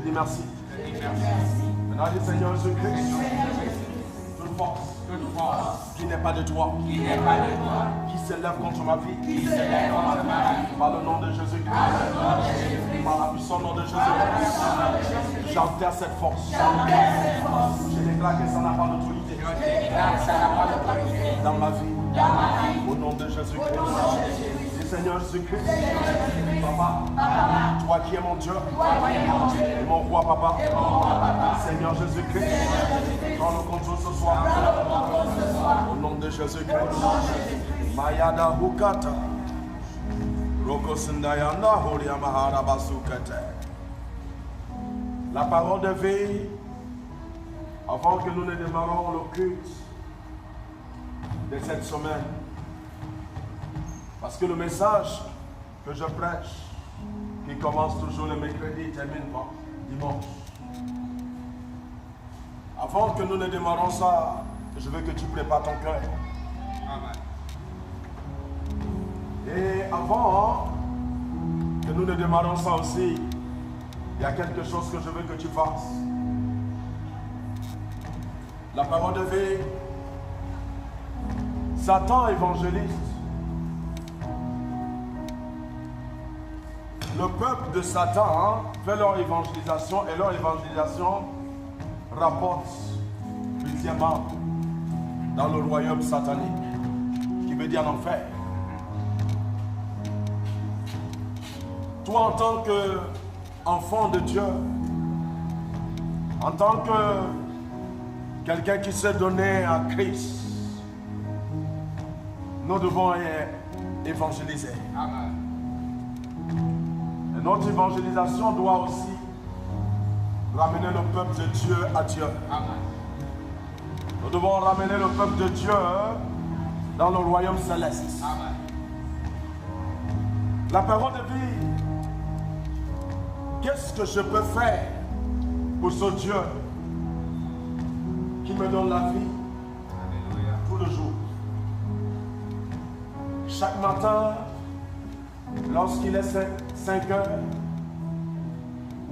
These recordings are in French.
dis merci. Maintenant, dis Seigneur Jésus-Christ, toute force qui n'est pas de toi, qui s'élève contre ma vie, par le nom de Jésus-Christ, par la puissance nom de Jésus-Christ, j'enterre cette force. Je déclare que ça n'a pas d'autorité dans ma vie, au nom de Jésus-Christ. Seigneur Jésus-Christ, Papa, toi qui es mon Dieu, et mon roi, Papa, Seigneur Jésus-Christ, prends le contrôle ce soir, au nom de Jésus-Christ. Mayada Hukata, Roko Sindayanda, Horia Mahara Basukate. La parole de vie, avant que nous ne démarrons le culte de cette semaine. Parce que le message que je prêche, qui commence toujours le mercredi, termine dimanche. Avant que nous ne démarrons ça, je veux que tu prépares ton cœur. Amen. Et avant que nous ne démarrons ça aussi, il y a quelque chose que je veux que tu fasses. La parole de vie, Satan évangéliste. Le peuple de Satan fait leur évangélisation et leur évangélisation rapporte huitièmement dans le royaume satanique, qui veut dire l'enfer. Toi, en tant qu'enfant de Dieu, en tant que quelqu'un qui s'est donné à Christ, nous devons évangéliser. Amen. Notre évangélisation doit aussi ramener le peuple de Dieu à Dieu. Amen. Nous devons ramener le peuple de Dieu dans le royaume céleste. Amen. La parole de vie, qu'est-ce que je peux faire pour ce Dieu qui me donne la vie tout le jour? Chaque matin, lorsqu'il est 5h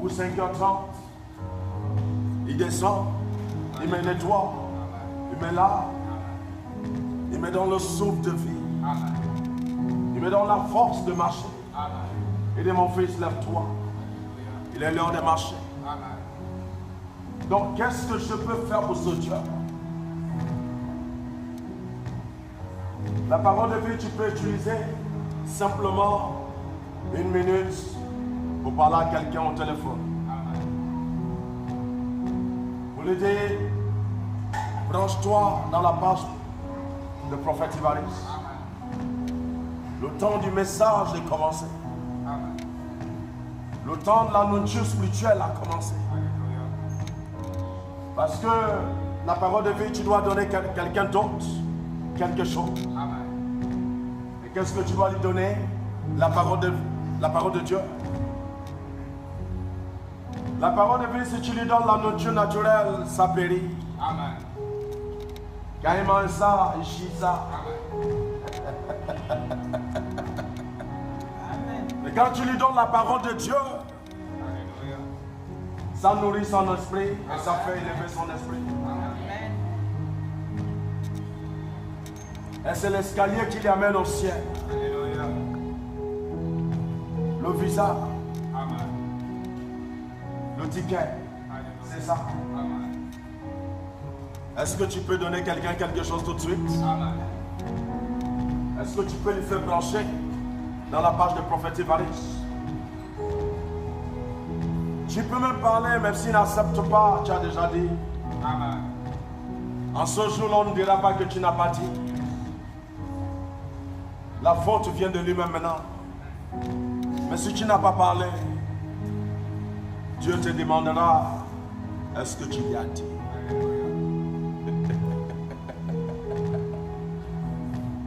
ou 5h30, il descend, il me nettoie, il me lave, il me donne le souffle de vie, il me donne la force de marcher. Il dit mon fils, lève-toi, il est l'heure de marcher. Donc qu'est-ce que je peux faire pour ce Dieu? La parole de vie, tu peux utiliser simplement 1 minute pour parler à quelqu'un au téléphone. Pour lui dire, branche-toi dans la page de prophète Ivaris. Le temps du message est commencé. Le temps de la nourriture spirituelle a commencé. Parce que la parole de vie, tu dois donner à quelqu'un d'autre quelque chose. Et qu'est-ce que tu dois lui donner? La parole de Dieu. La parole de vie, si tu lui donnes la nourriture naturelle, ça périt. Amen. Quand il mange ça, il chie ça. Amen. Mais quand tu lui donnes la parole de Dieu, ça nourrit son esprit et ça fait élever son esprit. Amen. Et c'est l'escalier qui l'amène au ciel. Alléluia. Le visa, amen. Le ticket, c'est ça. Amen. Est-ce que tu peux donner quelqu'un quelque chose tout de suite? Amen. Est-ce que tu peux lui faire brancher dans la page de prophète Ivaris? Tu peux même parler, même s'il n'accepte pas, tu as déjà dit. Amen. En ce jour-là, on ne dira pas que tu n'as pas dit. La faute vient de lui-même maintenant. Mais si tu n'as pas parlé, Dieu te demandera, est-ce que tu lui as dit?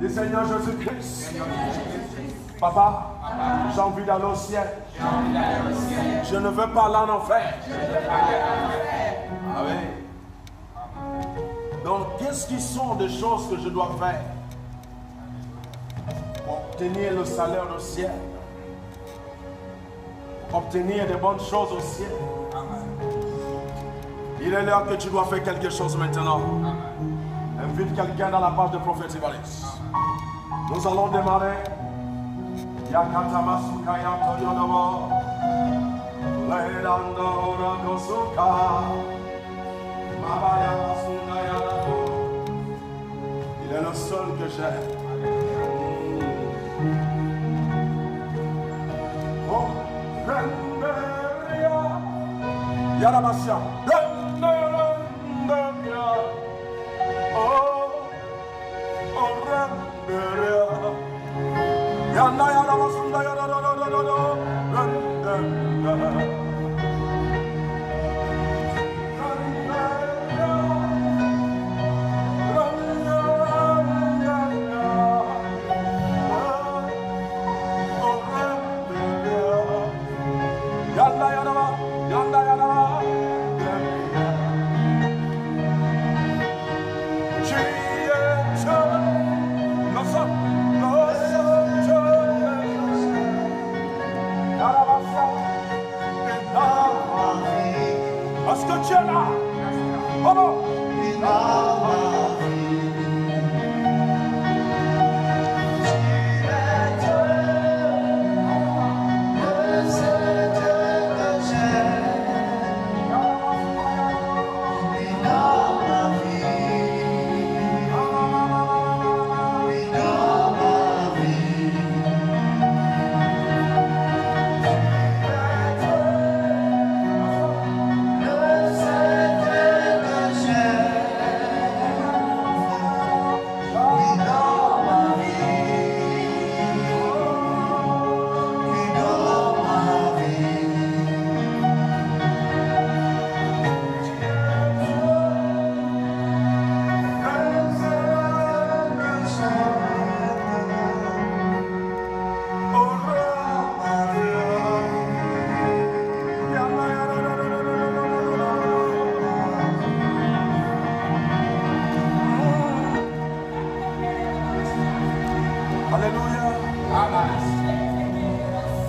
Dis Seigneur Jésus-Christ, Papa, j'ai envie d'aller au ciel. Je ne veux pas aller en enfer. Ah oui. Donc, qu'est-ce qui sont des choses que je dois faire pour obtenir le salaire au ciel? Obtenir de bonnes choses au ciel. Il est l'heure que tu dois faire quelque chose maintenant. Invite quelqu'un dans la page de prophète Évariste. Nous allons démarrer. Yakatamasukaya Toyonomo. Leilando Ragosuka. Mabaya Masundaya. Il est le seul que j'aime. Oh, Renderia. Yarabasia. Renderia. Oh, Renderia. Yanda Yarabasunda Yarada. Renderia. Parce que tu es là. Oh,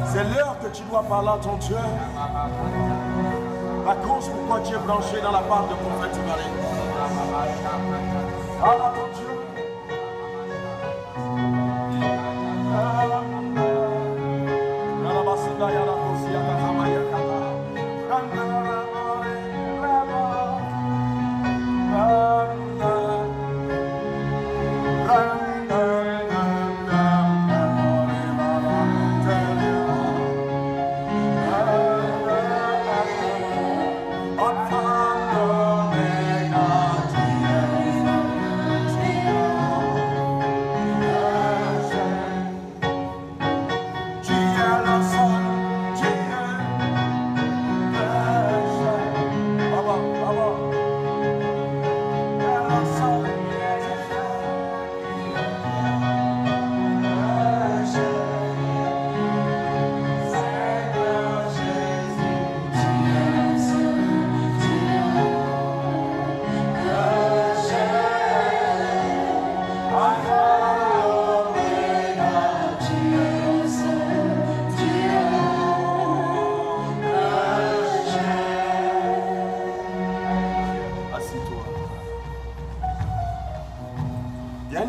c'est l'heure que tu dois parler à ton Dieu. La cause pourquoi tu es branché dans la part de prophète Évariste. Parle à ton Dieu.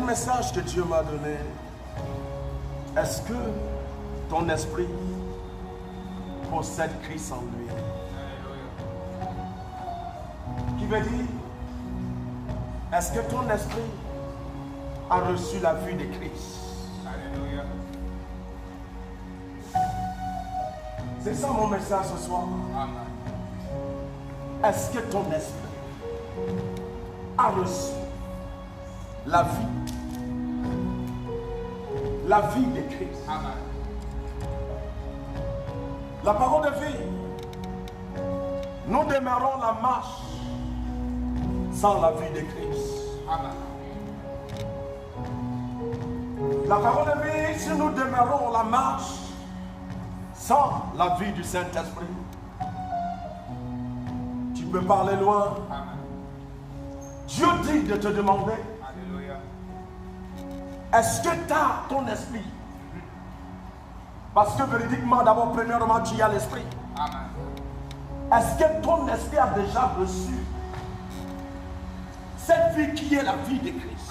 Message que Dieu m'a donné. Est-ce que ton esprit possède Christ en lui? Qui veut dire, est-ce que ton esprit a reçu la vue de Christ? C'est ça mon message ce soir. Est-ce que ton esprit a reçu la vie de Christ? Amen. La parole de vie. Nous démarrons la marche sans la vie de Christ. Amen. La parole de vie, si nous démarrons la marche sans la vie du Saint-Esprit, tu peux parler loin. Amen. Dieu dit de te demander, est-ce que tu as ton esprit? Parce que véridiquement, d'abord, premièrement, tu as l'esprit. Est-ce que ton esprit a déjà reçu cette vie qui est la vie de Christ.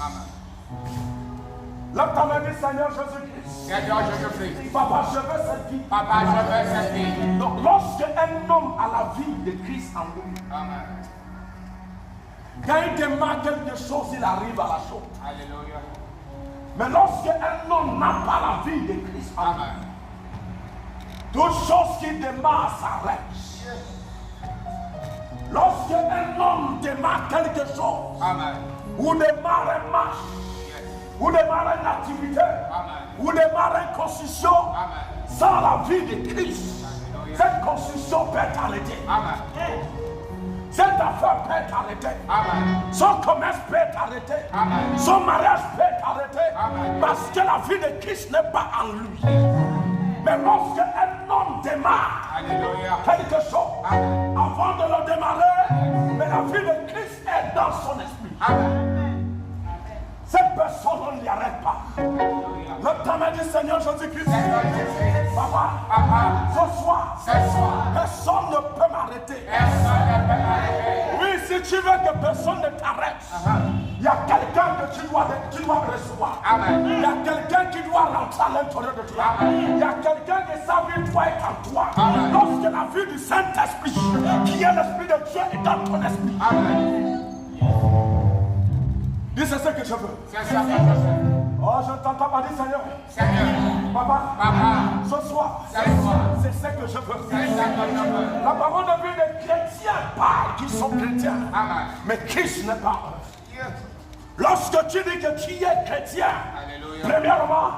Là, tu m'as dit, Seigneur Jésus-Christ. Seigneur Jésus-Christ. Papa, je veux cette vie. Papa, je veux cette vie. Donc, lorsque un homme a la vie de Christ en lui, Amen. quand il démarre quelque chose, il arrive à la chose. Alléluia. Mais lorsque un homme n'a pas la vie de Christ en lui, Amen. toute chose qui démarre s'arrête. Lorsque un homme démarre quelque chose, Amen. ou démarre une marche, ou démarre une activité, ou démarre une construction, sans la vie de Christ, cette construction peut être arrêtée. Amen. Cette affaire peut être arrêtée. Amen. Son commerce peut être arrêté. Amen. Son mariage peut être arrêté. Amen. Parce que la vie de Christ n'est pas en lui. Mais lorsque un homme démarre Alléluia. quelque chose, Amen. avant de le démarrer, mais la vie de Christ est dans son esprit. Amen. Cette personne, on ne l'y arrête pas. Le temps m'a dit, Seigneur Jésus-Christ, Seigneur Jésus-Christ. Papa, Papa, ce soir, personne ne peut m'arrêter. Personne ne peut m'arrêter. Oui, si tu veux que personne ne t'arrête, il y a quelqu'un que tu dois recevoir. Amen. Il y a quelqu'un qui doit rentrer à l'intérieur de toi. Il y a quelqu'un qui sa vie doit être en toi. Amen. Lorsque la vie du Saint-Esprit, qui est l'Esprit de Dieu, est dans ton esprit. Amen. Dis, c'est ce que je veux. C'est ça que je veux. Oh, je ne t'entends pas dire, Seigneur. Seigneur. Papa, Papa. ce soir, Ce soir. c'est ce que je veux. C'est ça que je veux. La parole de Dieu des chrétiens parle qui sont chrétiens. Amen. Mais Christ n'est pas eux. Lorsque tu dis que tu es chrétien, Alléluia. premièrement,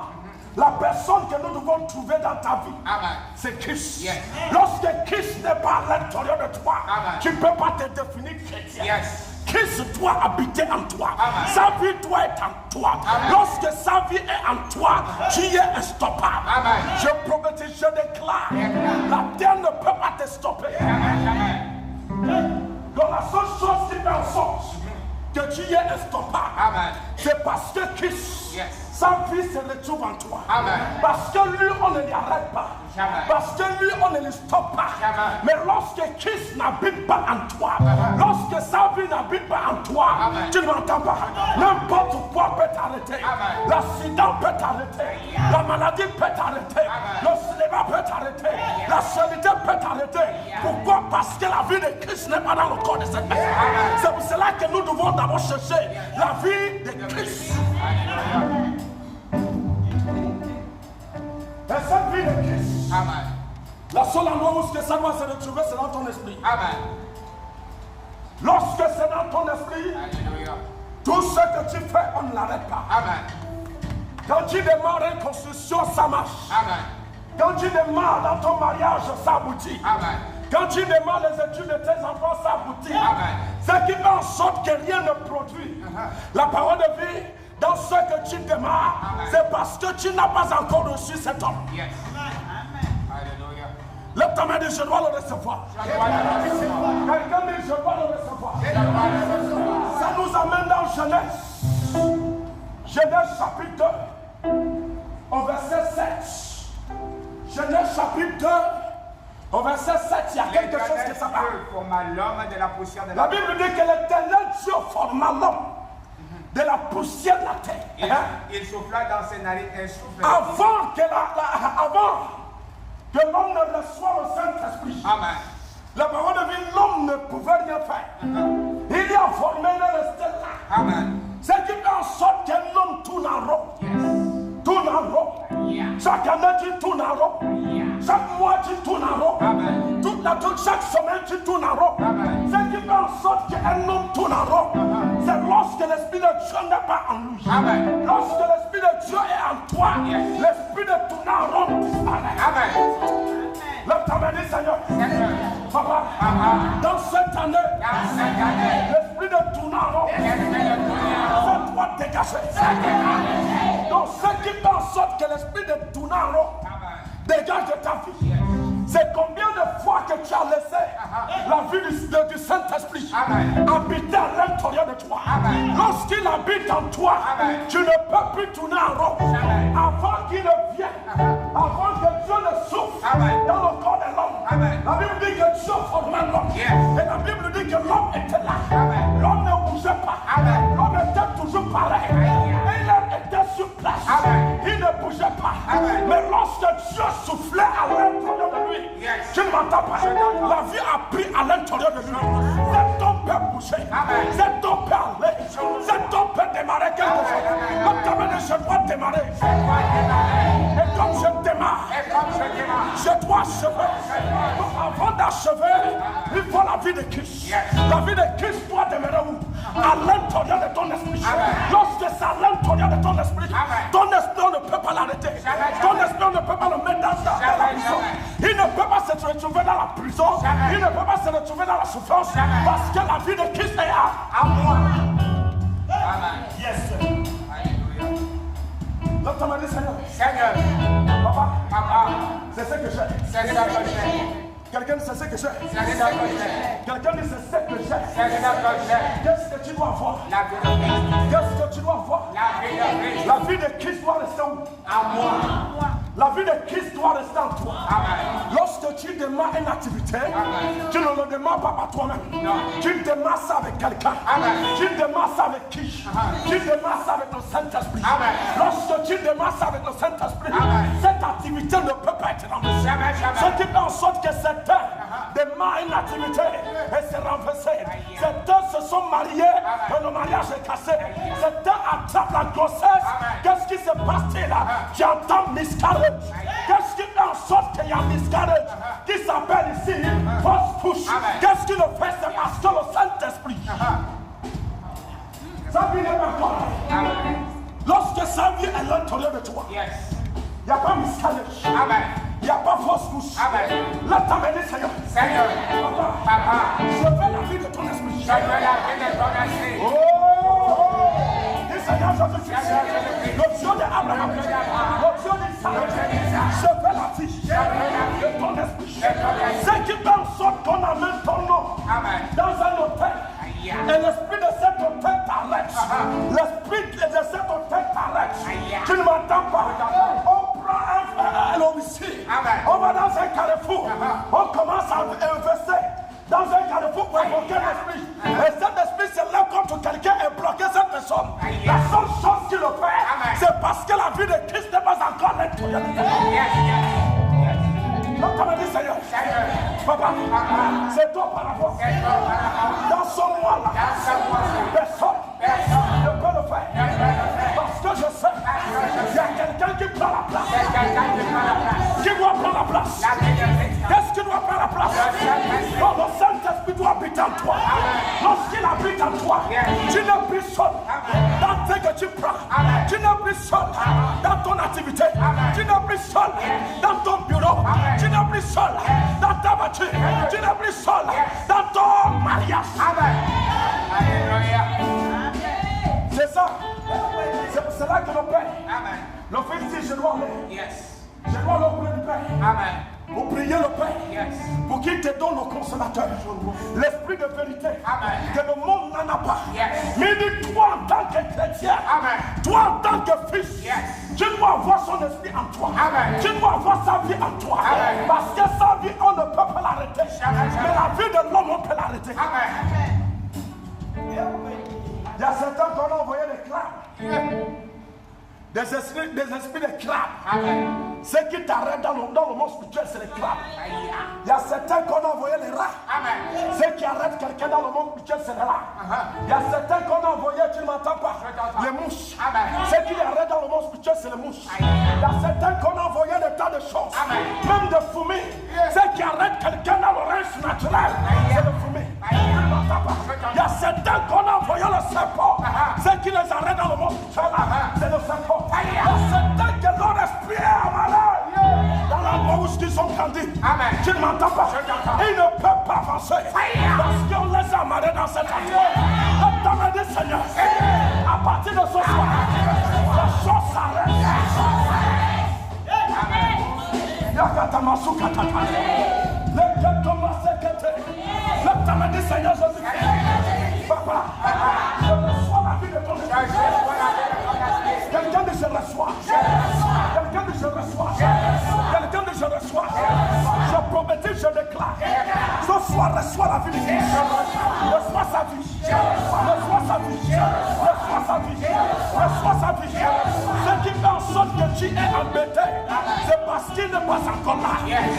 la personne que nous devons trouver dans ta vie, Amen. c'est Christ. Yes. Lorsque Christ n'est pas à l'intérieur de toi, Amen. tu ne peux pas te définir chrétien. Yes. Christ doit habiter en toi. Amen. Sa vie doit être en toi. Amen. Lorsque sa vie est en toi, tu es instoppable. Amen. Je prophétise, je déclare, la terre ne peut pas te stopper. Donc la seule chose qui fait en sorte que tu es instoppable, Amen. c'est parce que Christ, Yes. sa vie se retrouve en toi. Amen. Parce que lui, on ne l'arrête pas. Jamais. Parce que lui, on ne le stoppe pas. Jamais. Mais lorsque Christ n'habite pas en toi, lorsque sa vie n'habite pas en toi, Amen. tu ne m'entends pas. N'importe quoi peut t'arrêter. Amen. L'accident peut t'arrêter. La maladie peut t'arrêter. Amen. Le cinéma peut t'arrêter. La solitude peut t'arrêter. Pourquoi? Parce que la vie de Christ n'est pas dans le corps de cette personne. C'est pour cela que nous devons d'abord chercher la vie de Christ. Et cette vie de Christ, Amen. la seule endroit où ça doit se retrouver, c'est dans ton esprit. Amen. Lorsque c'est dans ton esprit, Alléluia. tout ce que tu fais, on ne l'arrête pas. Amen. Quand tu démarres une construction, ça marche. Amen. Quand tu démarres dans ton mariage, ça aboutit. Amen. Quand tu démarres les études de tes enfants, ça aboutit. Amen. Ce qui fait en sorte que rien ne produit. La parole de vie, dans ce que tu démarres, Amen. c'est parce que tu n'as pas encore reçu cet homme. Yes. Alléluia. Lève ta main et dis, je dois le recevoir. Je dois le recevoir. Quelqu'un dit, je dois le recevoir. Je dois le recevoir. Ça nous amène dans Genèse. Genèse chapitre 2, au verset 7. Genèse chapitre 2, au verset 7, il y a quelque chose qui s'appelle. Dieu forma l'homme de la poussière de La la Bible dit que l'Éternel Dieu forma l'homme de la poussière de la terre. Il souffla dans ses narines un souffle. Avant que l'homme ne reçoive le Saint-Esprit, Amen. la parole de vie, l'homme ne pouvait rien faire. Il y a formé le resté là. Amen. Ce qui fait en sorte qu'un homme tourne en rond. Yes. Tourne en rond. Yeah. Chaque année, tu tournes en rond. Yeah. Chaque mois, tu tournes en rond. Amen. Chaque semaine, tu tournes en rond. Amen. Ce qui fait en sorte qu'un homme tourne en rond, c'est lorsque l'Esprit de Dieu n'est pas en lui. Amen. Lorsque l'Esprit de Dieu est en toi, Yes. l'Esprit de tourner en rond disparaît. Amen. Lève ta main, dis, Seigneur. Seigneur. Papa, dans cette année, Dans cette année, l'Esprit de tourner en rond, l'esprit de tourner en rond. fais-toi dégager. Donc, ce qui fait en sorte que l'Esprit de tourner en rond Amen. dégage de ta vie. C'est combien de fois que tu as laissé la vie du Saint-Esprit Amen. habiter à l'intérieur de toi. Amen. Lorsqu'il habite en toi, Amen. tu ne peux plus tourner en rond. Amen. Avant qu'il ne vienne, avant que Dieu ne souffle Amen. dans le corps de l'homme. Amen. La Bible dit que Dieu formait l'homme. Yes. Et la Bible dit que l'homme était là. Amen. L'homme ne bougeait pas. Amen. bougeait pas. Mais lorsque Dieu soufflait à l'intérieur de lui, tu ne m'entends pas. La vie a pris à l'intérieur de lui. Cet homme peut bouger. Cet homme peut aller. Cet homme peut démarrer quelque chose. Comme tu m'as dit, je dois démarrer. Et comme je démarre, je dois achever. Avant d'achever, il faut la vie de Christ. La vie de Christ doit demeurer où? À l'intérieur de ton esprit. Lorsque c'est à l'intérieur de ton esprit, ton esprit ne peut pas l'arrêter. Ton esprit ne peut pas le mettre dans la prison. Il ne peut pas se retrouver dans la prison. Il ne peut pas se retrouver dans la souffrance. Parce que la vie de Christ est à moi. Yes. L'autre m'a dit, Seigneur. Papa. C'est ce que j'ai. Quelqu'un dit c'est ce que j'ai. Quelqu'un dit c'est ce que j'ai. Qu'est-ce que tu dois voir? Qu'est-ce que tu dois voir? La vie de Christ doit rester où? À moi. La vie de Christ doit rester en toi. Lorsque tu démarres une activité, tu ne le démarres pas par toi-même. Tu démarres ça avec quelqu'un. Tu démarres ça avec qui? Tu démarres ça avec le Saint-Esprit. Lorsque tu démarres ça avec le Saint-Esprit, cette activité ne peut pas être renversée. Ce qui fait en sorte que certains démarrent une activité et se renversent. Certains se sont mariés et le mariage est cassé. Certains attrapent la grossesse. Qu'est-ce qui se passe-t-il là? Tu entends miscarriage. Qu'est-ce qui fait en sorte qu'il y a miscarriage qui s'appelle ici fausse couche? Qu'est-ce qui le fait? C'est parce que le Saint-Esprit, ça vient de toi. Lorsque ça vient à l'intérieur de toi, il n'y a pas miscarriage. Il n'y a pas fausse couche. Là, t'amener Seigneur. Papa, je veux la vie de ton esprit. Oh! Seigneur Jésus-Christ, le Dieu d'Abraham, le Dieu d'Isaac, je fais la vie de ton esprit. C'est qui fait en sorte qu'on amène ton nom dans un hôtel. Et l'esprit de cet hôtel t'arrête. L'esprit de cet hôtel t'arrête. Tu ne m'entends pas. On prend un homicide. On va dans un carrefour. On commence à investir dans un carrefour pour invoquer l'esprit. Et cet esprit se lève contre quelqu'un et bloquer cette personne. La seule chose qu'il le fait, c'est parce que la vie de Christ n'est pas encore l'intérieur de toi. Donc, comme dit Seigneur, Papa, c'est toi par rapport. Dans ce mois-là, personne ne peut le faire. Parce que je sais, il y a quelqu'un qui prend la place. Qui doit prendre la place? Qu'est-ce qui doit prendre la place? Oh, le Saint-Esprit doit habiter en toi. Lorsqu'il habite en toi, tu n'es plus seul dans ce que tu prends. Tu n'es plus seul dans ton activité. Tu n'es plus seul dans ton bureau. Tu n'es plus seul dans ta voiture. Tu n'es plus seul dans ton mariage. C'est ça. C'est là que le Père, le Fils dit, je dois aller. Je dois aller auprès du Père. Pour prier le Père, pour qu'il te donne le consolateur, l'esprit de vérité, que le monde n'en a pas. Mais dis, toi en tant que chrétien, toi en tant que fils, tu dois avoir son esprit en toi. Tu dois avoir sa vie en toi. Parce que sa vie, on ne peut pas l'arrêter. Mais la vie de l'homme, on peut l'arrêter. Il y a certains qu'on a envoyé des crabes. Des esprits de crabes. Ce qui t'arrête dans le monde spirituel, c'est les crabes. Il y a certains qu'on a envoyé les rats. Ce qui arrête quelqu'un dans le monde spirituel, c'est les rats. Il y a certains qu'on a envoyé, tu ne m'entends pas, les mouches. Ce qui arrête dans le monde spirituel, c'est les mouches. Il y a certains qu'on a envoyé des tas de choses, même de fumée. Ce qui arrête quelqu'un dans le reste naturel, c'est le fumée. Il y a certains qu'on a envoyé le serpent. Ce qui les arrête dans le monde spirituel, c'est le serpent. Il y a certains que leur esprit est avalé dans l'endroit où ils sont grandis. Tu ne m'entends pas. Ils ne peuvent pas avancer parce qu'on les a amarrés dans cet endroit. Attends, dit Seigneur, à partir de ce soir, la chose s'arrête. Dit Seigneur Jésus-Christ, Papa, je reçois la vie de ton esprit. Quelqu'un dit je reçois. Quelqu'un dit je reçois. Quelqu'un dit je reçois. Je prophétise, je déclare. Ce soir, reçois la vie de Christ. Reçois sa vie. Reçois sa vie. Reçois sa vie. Reçois sa vie. Ce qui fait en sorte que tu es embêté, c'est parce qu'il n'est pas encore là.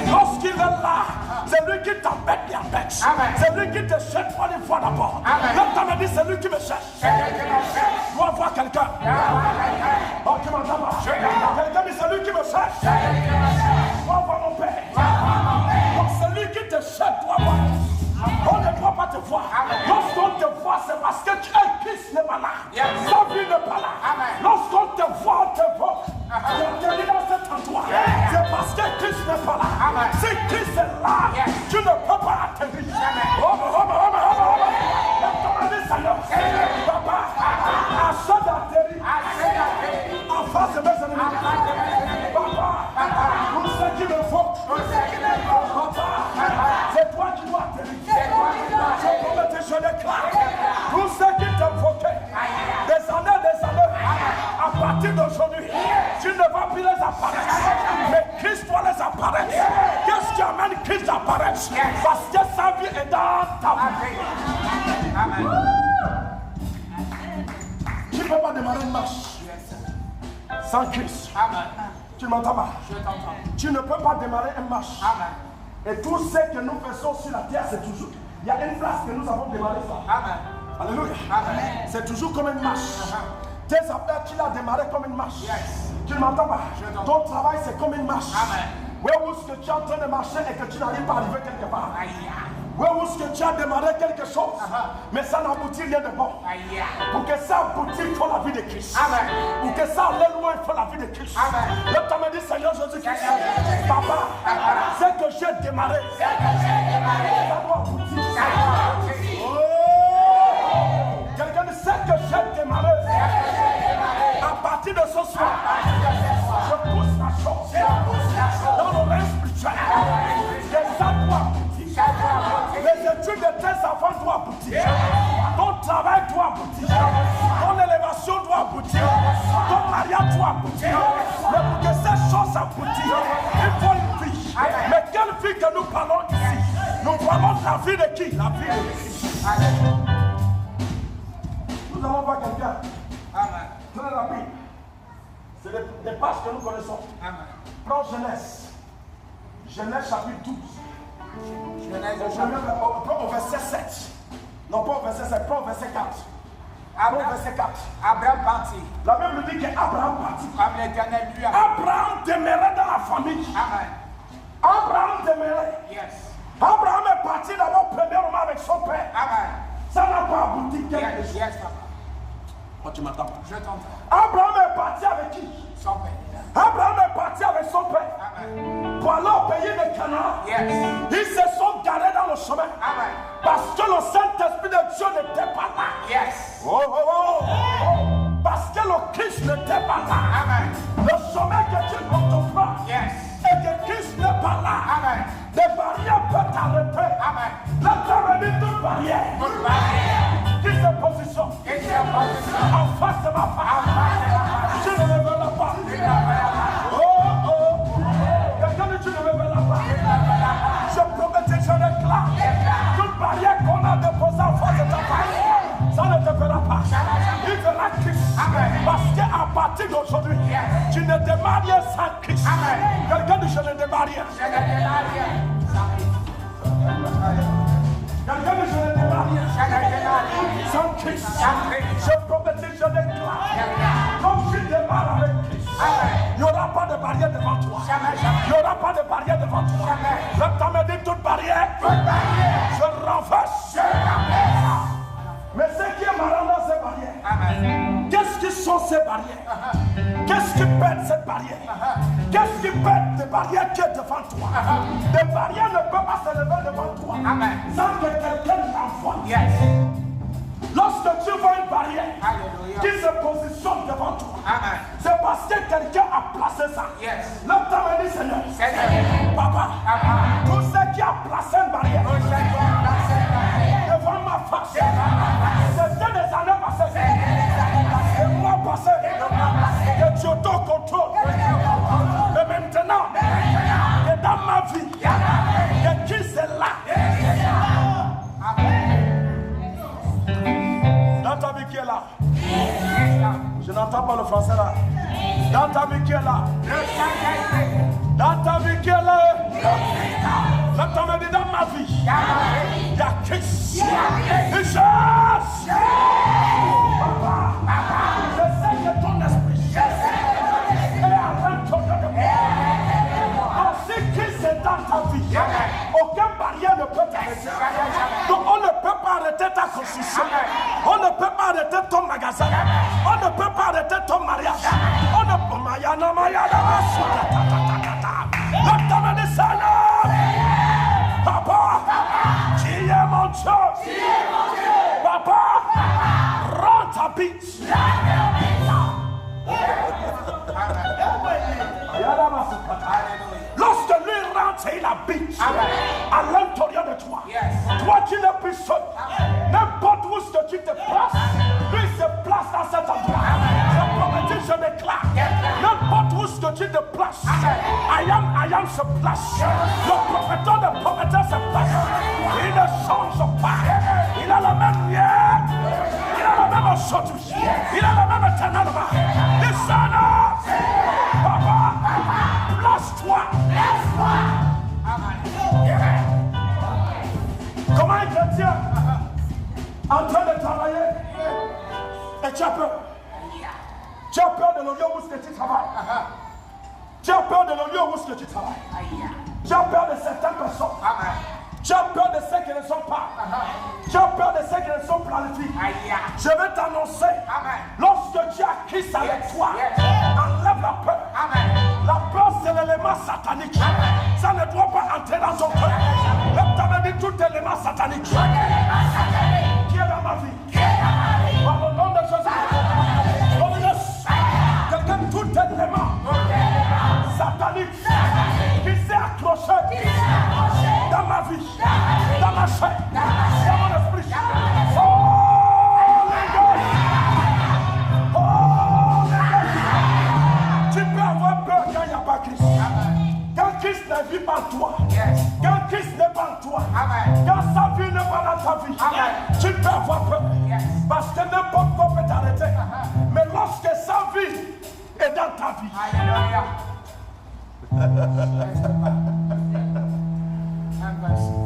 Lorsqu'il est là, c'est lui qui t'embête, il embête. C'est lui qui te cherche pour une fois d'abord. L'autre m'a dit, c'est lui qui me cherche. Je dois voir quelqu'un. Oh, tu m'entends pas? Quelqu'un dit, c'est lui qui me cherche. Je dois voir mon père. Donc c'est lui qui te cherche, toi, voir. On ne doit pas te voir. Lorsqu'on te voit, c'est parce que Christ n'est pas là. Sa vie n'est pas là. Lorsqu'on te voit, on te voit. On te dit dans cet endroit. C'est parce que Christ n'est pas là. Si Christ est là, tu ne peux pas atterrir. Papa, achète d'atterrir. En face de mes ennemis. Papa, pour ce qui me faut. Papa, c'est toi qui dois atterrir. Je déclare, tout ce qui t'invoquait, des années, à partir d'aujourd'hui, tu ne vas plus les apparaître, mais Christ doit les apparaître. Qu'est-ce qui amène Christ d'apparaître? Parce que sa vie est dans ta vie. Amen. Tu ne peux pas démarrer une marche sans Christ. Amen. Tu ne m'entends pas? Je t'entends. Tu ne peux pas démarrer une marche. Amen. Et tout ce que nous faisons sur la terre, c'est toujours. Il y a une place que nous avons démarré ça. Amen. Alléluia. Amen. C'est toujours comme une marche. Tes affaires, tu l'as démarré comme une marche. Yes. Tu ne m'entends pas? Ton travail, c'est comme une marche. Amen. Où est-ce que tu es en train de marcher et que tu n'arrives pas à arriver quelque part? Où est-ce que tu as démarré quelque chose, mais ça n'aboutit rien de bon. Pour que ça aboutisse, il faut la vie de Christ. Amen. Pour que ça aille loin, il faut la vie de Christ. Le temps me dit, Seigneur Jésus-Christ, Papa, ce que j'ai démarré, ça doit aboutir. Quelqu'un dit, ce que j'ai démarré, à partir de ce soir, je pousse la chose dans le règne spirituel. Que ça doit aboutir. Les études de tes enfants doivent aboutir. Ton travail doit aboutir. Ton élévation doit aboutir. Ton mariage doit aboutir. Mais pour que ces choses aboutissent, il faut une vie. Mais quelle vie que nous parlons ici? Nous parlons de la vie de qui? La vie de Christ. Nous allons voir quelqu'un. Très rapide. C'est des pages que nous connaissons. Prends Genèse. Genèse chapitre 12. Prends au verset 7. Non, pas au verset 7, prends au verset 4. Abraham partit. La Bible dit qu'Abraham partit. Abraham demeurait dans la famille. Abraham demeurait. Yes. Abraham est parti d'abord premièrement avec son père. Ça n'a pas abouti quelque chose. Yes, papa. Oh, tu m'entends pas? Je t'entends. Abraham est parti avec qui? Son père. Abraham est parti avec son père. Amen. Pour aller au pays de Canaan. Yes. Ils se sont garés dans le chemin. Amen. Parce que le Saint-Esprit de Dieu n'était pas là. Yes. Parce que le Christ n'était pas là. Amen. Le chemin que tu entreprends. Yes. Et que Christ n'est pas là. Amen. Des barrières peuvent t'arrêter. Amen. La terre est toute barrière. Toute barrière. Qui se positionne? En face de ma face. Je ne me veux pas. Quelqu'un dit tu ne me veux pas. Je promets que je déclare. Toute barrière qu'on a déposée en face de ta face, ça ne te fera pas. Il fera Christ. Parce qu'à partir d'aujourd'hui, tu ne démarres rien sans Christ. Quelqu'un dit je ne démarre rien. Quelqu'un dit je ne démarre rien. Sans Christ. Je promets que je déclare. Comme tu démarres avec Christ, il n'y aura pas de barrière devant toi. Il n'y aura pas de barrière devant toi. Le temps me dit toute barrière. Je renverse. Mais ce qui est marrant dans ces barrières, qu'est-ce qui sont ces barrières? Qu'est-ce qui pète cette barrière? Qu'est-ce qui pète des barrières qui est devant toi? Des barrières ne peuvent pas se lever devant toi sans que quelqu'un t'envoie. Lorsque tu vois une barrière qui se positionne devant toi, c'est parce que quelqu'un a placé ça. Le temps me dit Seigneur, Papa, tout ce qui a placé une barrière devant ma face, c'était des années passées, des mois passés, que tu auto-contrôles. Mais maintenant, que dans ma vie, que Christ est là. Dans ta vie qui est là. Je n'entends pas le français là. Dans ta vie qui est là. Dans ta vie qui est là. Dans ta vie, dans ma vie. Il y a Christ. Une chasse. Papa, je sais que ton esprit est à l'intérieur de moi. Si Christ est dans ta vie, aucune barrière ne peut t'arrêter. Donc on ne peut pas arrêter ta construction. On ne peut pas arrêter ton magasin. On ne peut pas arrêter ton mariage. On ne peut pas Papa, qui est mon Dieu? Papa, rends ta bite. Lorsque lui rentre, il habite à l'intérieur de toi. Toi qui n'es plus seul, n'importe où ce que tu te places, lui se place dans cet endroit. Je promets, je déclare, n'importe où ce que tu te places, I am se place. Le prophète de prophète se place. Il ne change pas. Il a la même hier. Il a la même aujourd'hui. Il a la même éternellement. Descends. Papa, place-toi. Comment un chrétien en train de travailler et tu as peur? Tu as peur de le lieu où tu travailles. Tu as peur de le lieu où tu travailles. Tu as peur de certaines personnes. Tu as peur de ceux qui ne sont pas. Tu as peur de ceux qui ne sont planifiés. Je vais t'annoncer, lorsque tu as Christ avec toi, enlève la peur. La peur, c'est l'élément satanique. Ça ne doit pas entrer dans ton cœur. Même t'avais dit tout élément satanique. Qui est dans ma vie? Par le nom de Jésus. Quelqu'un, tout élément satanique qui s'est accroché dans ma vie, dans ma chair, dans mon esprit. Oh les gars! Oh les gars! Tu peux avoir peur quand il n'y a pas Christ. Quand Christ ne vit pas en toi, quand Christ n'est pas en toi, quand sa vie n'est pas dans ta vie, tu peux avoir peur. Parce que n'importe quoi peut t'arrêter. Mais lorsque sa vie est dans ta vie,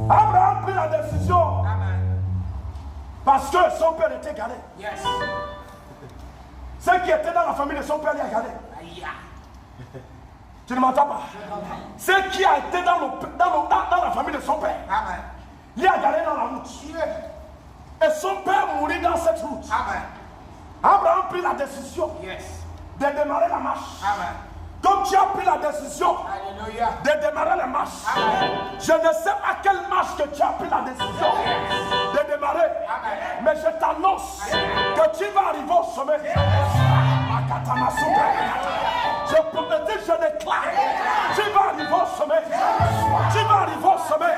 Abraham prit la décision parce que son père était garé. Ceux qui étaient dans la famille de son père l'ont garé. Tu ne m'entends pas? Ceux qui a été dans la famille de son père, il a garé dans la route. Et son père mourit dans cette route. Abraham prit la décision de démarrer la marche. Donc tu as pris la décision de démarrer la marche. Je ne sais pas quelle marche que tu as pris la décision de démarrer. Mais je t'annonce que tu vas arriver au sommet. Je prophétise, je déclare. Tu vas arriver au sommet. Tu vas arriver au sommet.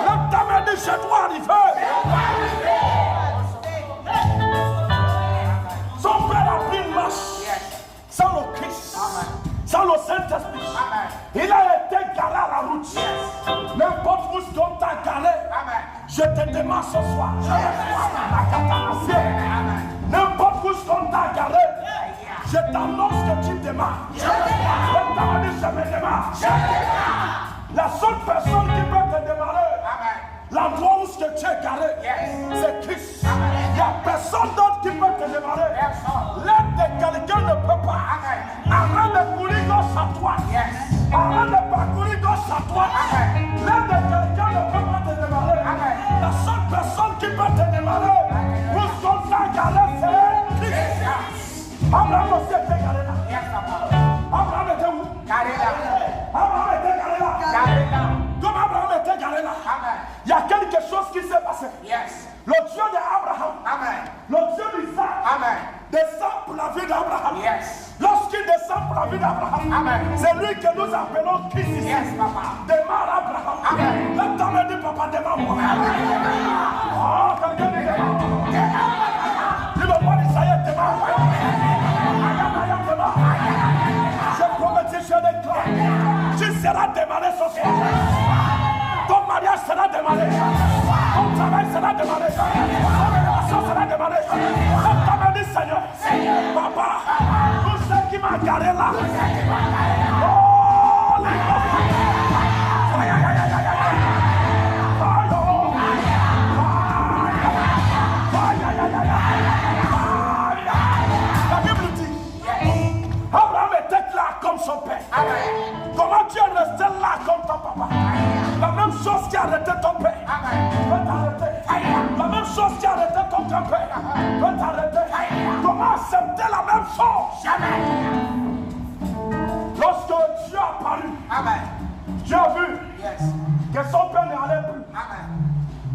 Lève ta main, dit je dois arriver. Son père a pris une marche sans le Christ. Sans le Saint-Esprit, il a été garé à la route. N'importe où ce qu'on t'a garé, je te demande ce soir. N'importe où ce qu'on t'a garé, je t'annonce que tu démarres. Je me démarre. La seule personne qui peut te démarrer, l'endroit où tu es garé, c'est Christ. Il n'y a personne d'autre qui peut te démarrer. L'aide de quelqu'un ne peut pas. Arrête de courir gauche à toi. Arrête de parcourir gauche à toi. L'aide de quelqu'un ne peut pas te démarrer. La seule personne qui peut te démarrer, où ce qu'on t'a garé, c'est Christ. Abraham aussi était garé là. Abraham était où? Abraham était garé là. Comme Abraham était garé là, il y a quelque chose qui s'est passé. Le Dieu d'Abraham, le Dieu d'Isaac, descend pour la vie d'Abraham. Lorsqu'il descend pour la vie d'Abraham, c'est lui que nous appelons Christ ici. Démarre Abraham. Lève ta main, dis papa, démarre-moi. Oh, quelqu'un dit démarre-moi. Dis le roi d'Israël, démarre-moi. Je promets, je déclare, tu seras démarré ce soir. Ton mariage sera démarré. Ton travail sera démarré. Ton relation sera démarré. Ton travail dit Seigneur, papa, tout ce qui m'a garé là, chose qui a arrêté ton père va t'arrêter. La même chose qui a arrêté ton grand-père va t'arrêter. Comment accepter la même chose? Jamais. Lorsque Dieu a apparu, Dieu a vu que son père n'allait plus.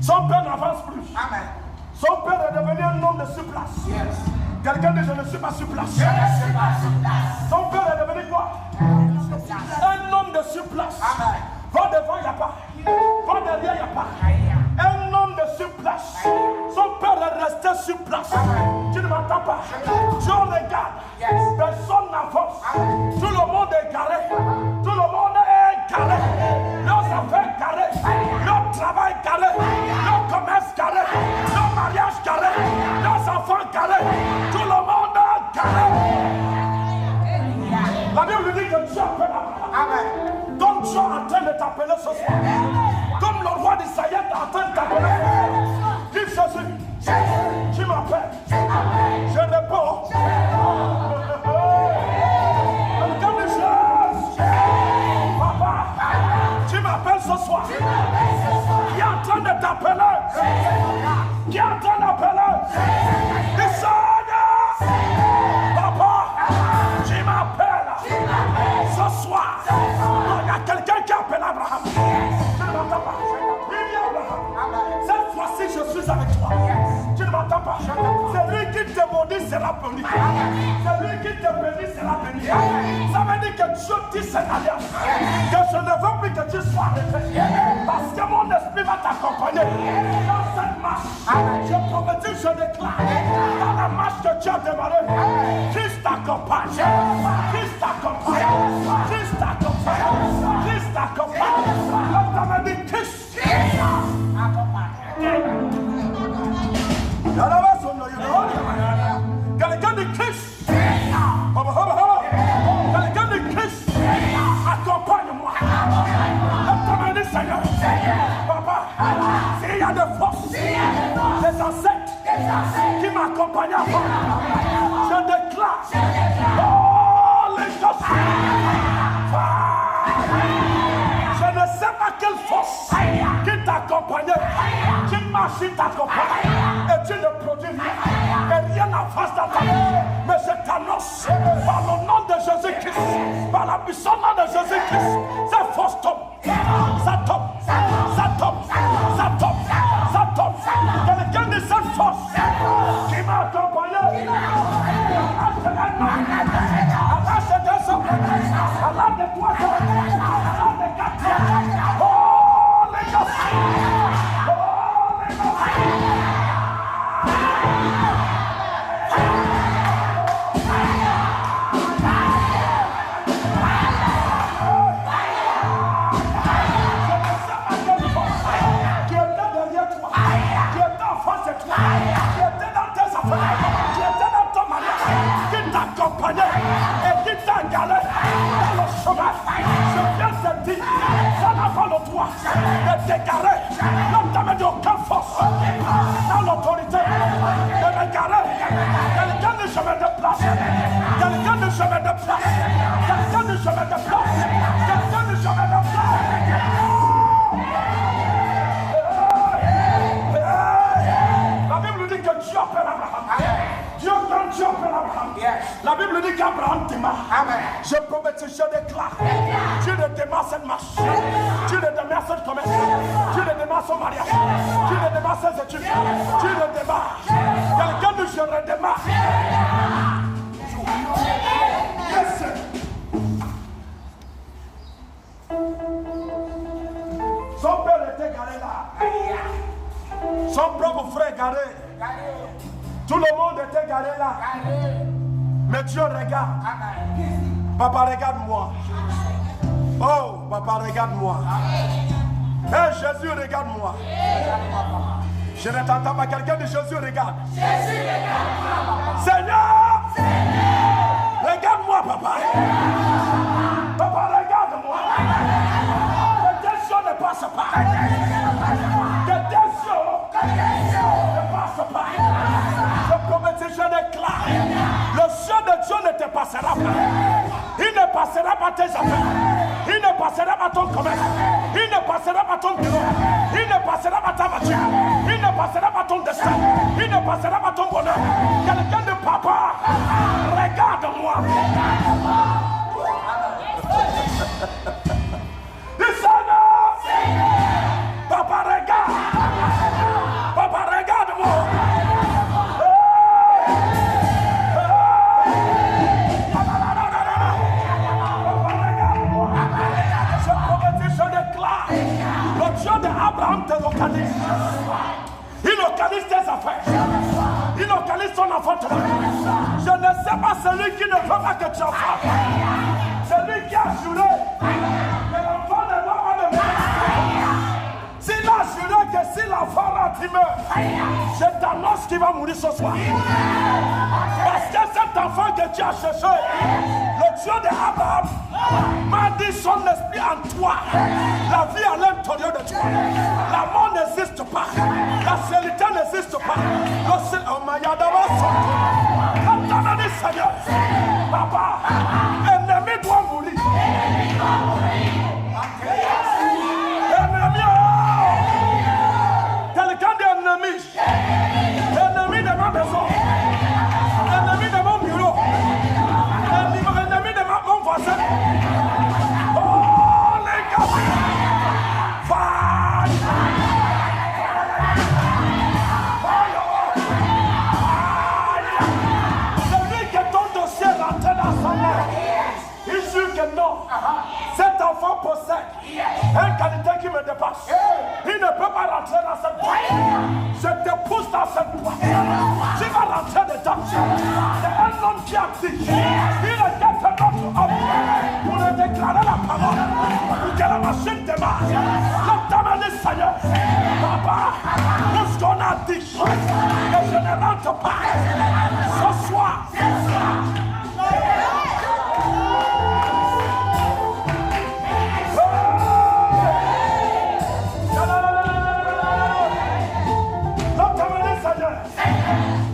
Son père n'avance plus. Son père est devenu un homme de surplace. Quelqu'un dit je ne suis pas sur place. Son père est devenu quoi? Un homme de surplace. Va devant, il n'y a pas. Va derrière, il n'y a pas. Un homme de surplace. Son père est resté sur place. Tu ne m'entends pas. Dieu regarde. Personne n'avance. Tout le monde est garé. Tout le monde est garé. Leurs affaires garées. Leur travail garé. Leur commerce garé. Leur mariage garé. Leurs enfants garés. Tout le monde est garé. La Bible dit que Dieu appelle Abraham. Donc Dieu est en train de t'appeler ce soir. Comme le roi d'Israël est en train de t'appeler. Dis Jésus, tu m'appelles. Je réponds. Comme des choses. Papa, tu m'appelles ce soir. Qui est en train de t'appeler. Qui est en train d'appeler. Dis Seigneur. Papa, tu m'appelles. Ce soir. Il y a quelqu'un qui appelle Abraham. Tu ne m'entends pas. Oui, Abraham. Cette fois-ci, je suis avec toi. Tu ne m'entends pas. C'est lui qui te maudit, sera béni. C'est lui qui te bénit, sera béni. Ça veut dire que Dieu dit cette alliance. Que je ne veux plus que tu sois arrêté. Parce que mon esprit va t'accompagner. Dans cette marche, je prophétise, je déclare. Dans la marche que tu as démarrée, Christ t'accompagne. Christ t'accompagne. Christ t'accompagne. Christ t'accompagne. L'autre m'a dit Christ quelqu'un de Christ. Quelqu'un de Christ. Accompagne-moi. L'autre m'a dit Seigneur. Papa, s'il y a des forces, des ancêtres qui m'accompagnent avant, je déclare. Oh, les choses. Je ne sais pas quelle force qui t'accompagnait, qui marche, qui t'accompagne, et tu ne produis rien, et rien n'avance dans ta vie. Mais je t'annonce, par le nom de Jésus-Christ, par la puissance de Jésus-Christ, cette force tombe, ça tombe, ça tombe, ça tombe, ça tombe. Quelqu'un de cette force qui m'a accompagné, arrache des hommes, arrache des toits, arrache des quatre. Oh, les gars! Oh, les gars! Qui était derrière toi, qui était en face de toi, qui était dans tes affaires, qui était dans ton mariage, qui t'accompagnait et qui t'a galé dans le chemin. Je viens te dire, ça n'a pas le droit de t'égarer. Ne t'amène aucune force dans l'autorité de m'égarer. Quelqu'un de chemin de place, quelqu'un de chemin de place, quelqu'un de chemin de place, quelqu'un de chemin de place. La Bible dit que Dieu appelle Abraham. Dieu appelle Abraham. La Bible dit qu'Abraham démarre. Je prophétise, je déclare. Dieu ne démarre cette marche. Dieu ne démarre cette commerce. Dieu ne démarre son mariage. Dieu ne démarre ses études. Dieu ne démarre. Quelqu'un de je redémarre. Yes. Son père était garé là. Son propre frère garé. Tout le monde était garé là. Mais Dieu regarde. Papa, regarde-moi. Oh, papa, regarde-moi. Hey, Jésus, regarde-moi. Je ne t'entends pas. Quelqu'un de Jésus, regarde. Seigneur, regarde-moi, papa. Papa, regarde-moi. Que tes yeux ne passent pas. Que tes yeux ne passent pas. Je prophétise, je déclare. Le ciel de Dieu ne te passera pas. Il ne passera pas tes affaires. Il ne passera pas ton commerce. Il ne passera pas ton bureau. passera pas ton destin. Il ne passera pas ton bonheur. Quelqu'un de papa, regarde-moi. Dis Seigneur, papa regarde. Papa regarde-moi. Le Dieu d'Abraham te localise. Il localise tes affaires. Il localise ton enfantement. Je ne sais pas celui qui ne veut pas que tu enfantes. Celui qui a juré que l'enfant ne doit pas demeurer. S'il a juré que si l'enfant rentre, il meurt, je t'annonce qu'il va mourir ce soir. Parce que cet enfant que tu as cherché, le Dieu d'Abraham m'a dit son esprit en toi. La vie à l'intérieur de toi. La mort n'existe pas. La sélité n'existe pas. Le Seigneur, papa, ennemi doit mourir. Ennemi, quelqu'un d'ennemi. Ennemi de ma maison. Ennemi de mon bureau. Ennemi de mon voisin. Oh, les gars. Celui que ton dossier rentre dans sa main, il jure que non. Cet enfant possède une qualité qui me dépasse. Il ne peut pas rentrer dans cette boîte. Je te pousse dans cette boîte. Tu vas rentrer dedans. C'est un homme qui a dit. Il est quelque notre homme pour le déclarer la parole. Pour que la machine démarre. L'homme Seigneur, papa, tout ce qu'on a dit, que je ne rentre pas ce soir.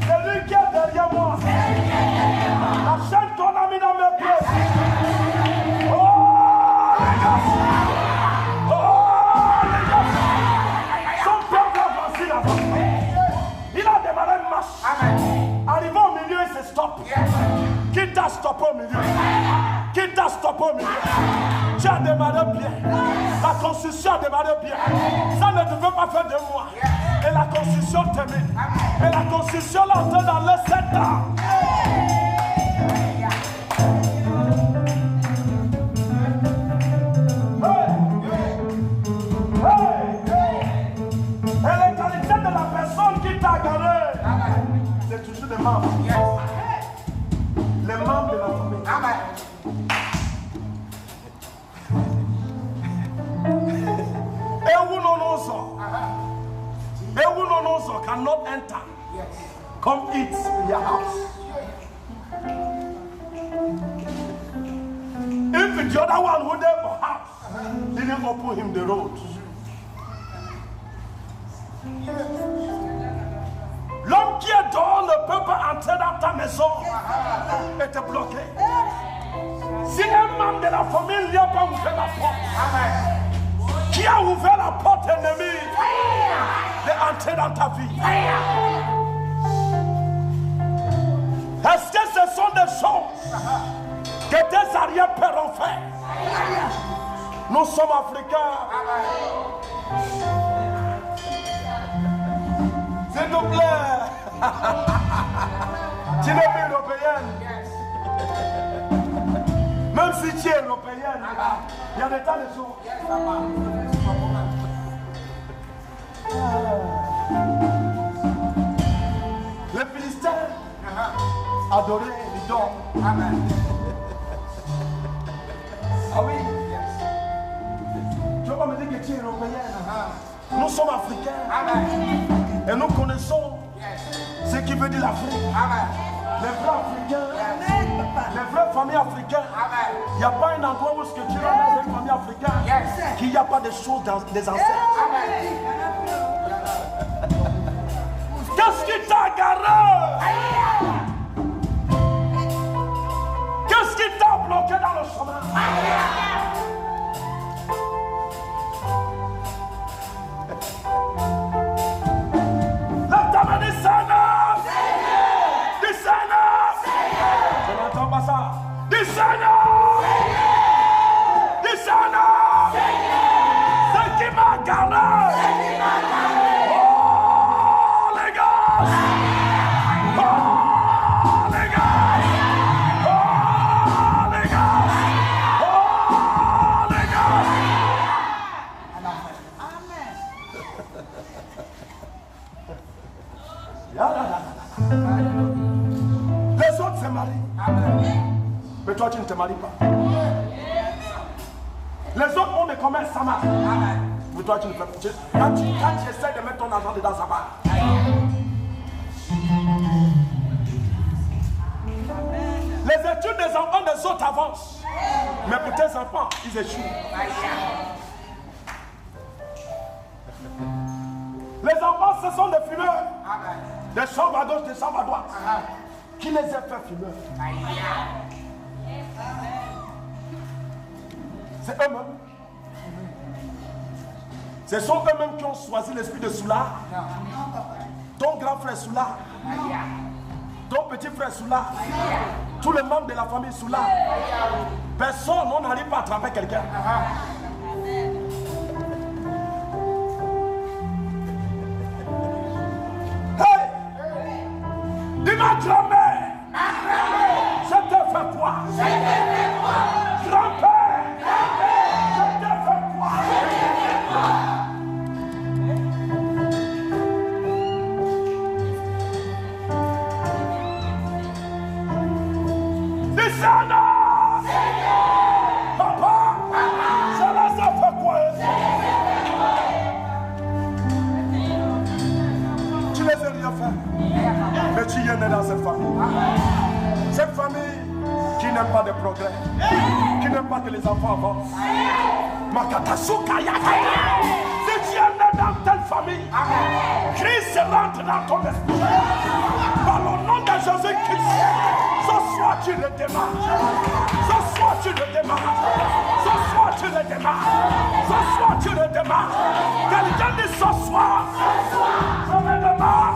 Celui qui est derrière moi, la chaîne qu'on a mis dans mes pieds. Oh, les gars! Oh, les gars! Son peuple a avancé là-bas. Il a démarré une marche. Arrivé au milieu, il se stoppe. Qui t'a stoppé au milieu? Qui t'a stoppé au milieu? Tu as démarré bien. La construction a démarré bien. Ça ne devait pas faire 2 mois. Et la construction termine. Et la construction l'entend dans les 7 ans. Et les qualités de la personne qui t'a garé, c'est toujours des membres. Les membres de la famille. Et où non cannot enter. Come eat in your house. If the other one who there for house didn't open him the road. L'homme qui est dehors ne peut pas entrer dans ta maison et te bloquer. Si un membre de la famille n'a pas ouvert la porte, qui a ouvert la porte ennemie d'entrer dans ta vie? Est-ce que ce sont des choses que tes arrière-pères ont fait? Nous sommes africains. S'il te plaît. Tu n'es pas européenne. Même si tu es européenne, il y a des tas de choses. Les Philistins adoraient l'idole. Amen. Ah oui. Tu vas pas me dire que tu es européenne. Nous sommes africains. Amen. Et nous connaissons ce qui veut dire l'Afrique. Les vrais Africains, les vraies familles africaines. Il n'y a pas un endroit où ce que tu vas dans une famille africaine qu'il n'y a pas de choses dans des ancêtres. Qu'est-ce qui t'a garé? Qu'est-ce qui t'a bloqué dans le chemin? Les autres se marient. Mais toi, tu ne te maries pas. Les autres ont des commerces, ça marche. Mais toi, tu ne fais pas. Quand tu essaies de mettre ton argent dedans, ça marche. Les études des enfants des autres avancent. Mais pour tes enfants, ils échouent. Les enfants, ce sont des fumeurs. Des chambres à gauche, des chambres à droite. Qui les a fait fumeurs? C'est eux-mêmes. Ce sont eux-mêmes qui ont choisi l'esprit de Soula. Ton grand frère Soula. Ton petit frère Soula. Tous les membres de la famille Soula. Personne n'arrive pas à attraper quelqu'un. Hey! Dis-moi, grand-mère. Je te fais quoi? Grand-père. Je te fais quoi? Descends! Papa! Ça fait quoi? Tu les as rien fait. Mais tu es né dans cette famille. Cette famille qui n'aime pas de progrès, qui n'aime pas que les enfants avancent. Makatasuka Yakaya. Si tu es né dans telle famille, Christ rentre dans ton esprit. Par le nom de Jésus-Christ, ce soir tu le démarres. Ce soir tu le démarres. Ce soir tu le démarres. Ce soir tu le démarres. Quelqu'un dit ce soir, je me démarre.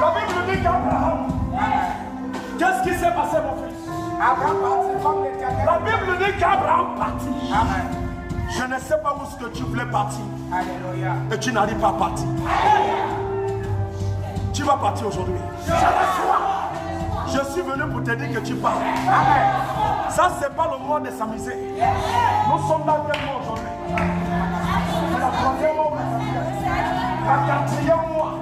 La Bible dit qu'Abraham, qu'est-ce qui s'est passé, mon fils? La Bible dit qu'Abraham partit. Je ne sais pas où est-ce que tu voulais partir. Et tu n'arrives pas à partir. Tu vas partir aujourd'hui. Je suis venu pour te dire que tu pars. Ça, c'est pas le mois de s'amuser. Nous sommes dans quel mois aujourd'hui? C'est la troisième mois. La quatrième mois.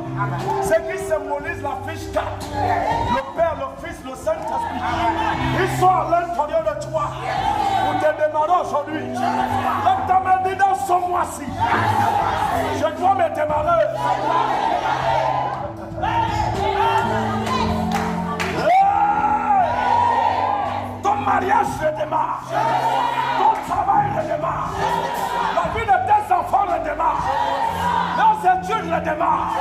Ce qui symbolise la fiche 4. Le Père, le Fils, le Saint-Esprit. Ils sont à l'intérieur de toi. Pour te démarrer aujourd'hui. Lève ta main, dis dans ce mois-ci. Je dois me démarrer. Ton mariage redémarre. Ton travail redémarre. La vie de tes enfants redémarre. Leurs études redémarrent.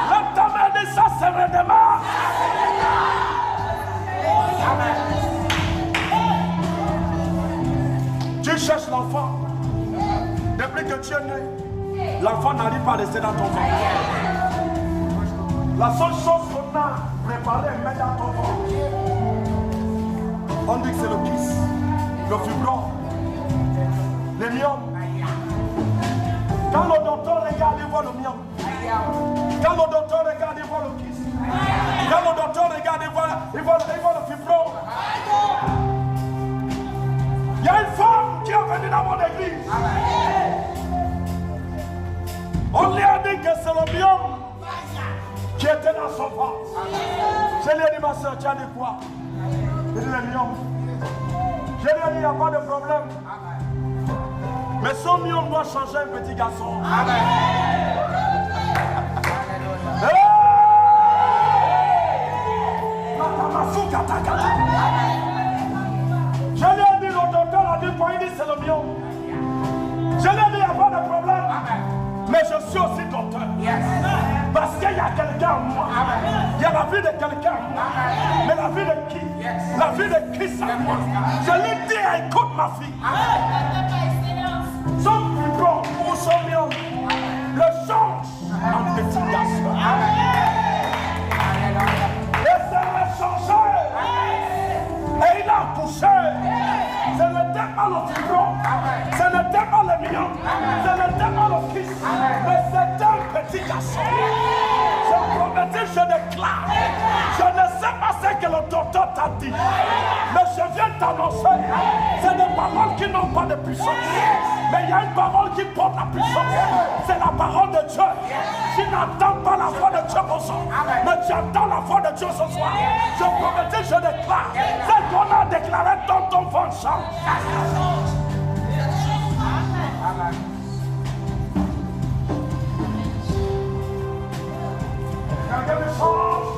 Lève ta main, dis ça, c'est redémarre. Amen. Tu cherches l'enfant. Depuis que tu es né, l'enfant n'arrive pas à rester dans ton ventre. La seule chose qu'on a préparée et mettre dans ton ventre, on dit que c'est le kiss, le fibron, le myome. Quand le docteur regarde, il voit le myome. Quand le docteur regarde, il voit le kiss. Quand le docteur regarde, il voit le fibron. Il y a une femme qui est venue dans mon église. On lui a dit que c'est le myome qui était dans son ventre. Je lui ai dit, ma soeur, tu as dit quoi? Il dit le myome. Je lui ai dit, il n'y a pas de problème. Mais son myome doit changer un petit garçon. Amen. Je lui ai dit, le docteur a dit quoi? Il dit, c'est le myome. Je lui ai dit, il n'y a pas de problème. Mais je suis aussi docteur. Parce qu'il y a quelqu'un en moi. Il y a la vie de quelqu'un en moi. Mais la vie de qui? La vie de Christ en moi. Je lui dis, écoute ma fille. Son fibron ou son myome le change en petit garçon. Et ça l'a changé. Et il a accouché. Ce n'était pas le fibron. Ce n'était pas le myome. C'est le démon-fils. Mais c'est un petit garçon. Je promettais, je déclare. Je ne sais pas ce que le docteur t'a dit. Mais je viens t'annoncer. C'est des paroles qui n'ont pas de puissance. Mais il y a une parole qui porte la puissance. C'est la parole de Dieu. Tu n'entends pas la voix de Dieu bonsoir. Mais tu entends la voix de Dieu ce soir. Je promettais, je déclare. C'est qu'on a déclaré dans ton ventre. Amen. Quelqu'un me change.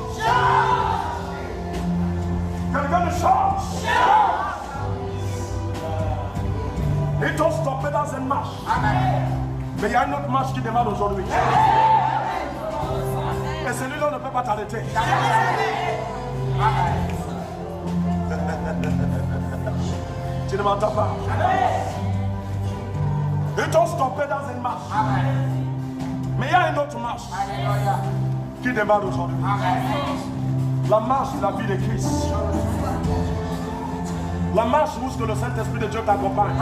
Quelqu'un me change. Ils t'ont stoppé dans une marche. Mais il y a une autre marche qui démarre aujourd'hui. Et celui-là ne peut pas t'arrêter. Tu ne m'entends pas. Ils t'ont stoppé dans une marche. Mais il y a une autre marche qui démarre aujourd'hui. La marche de la vie de Christ. La marche où le Saint-Esprit de Dieu t'accompagne.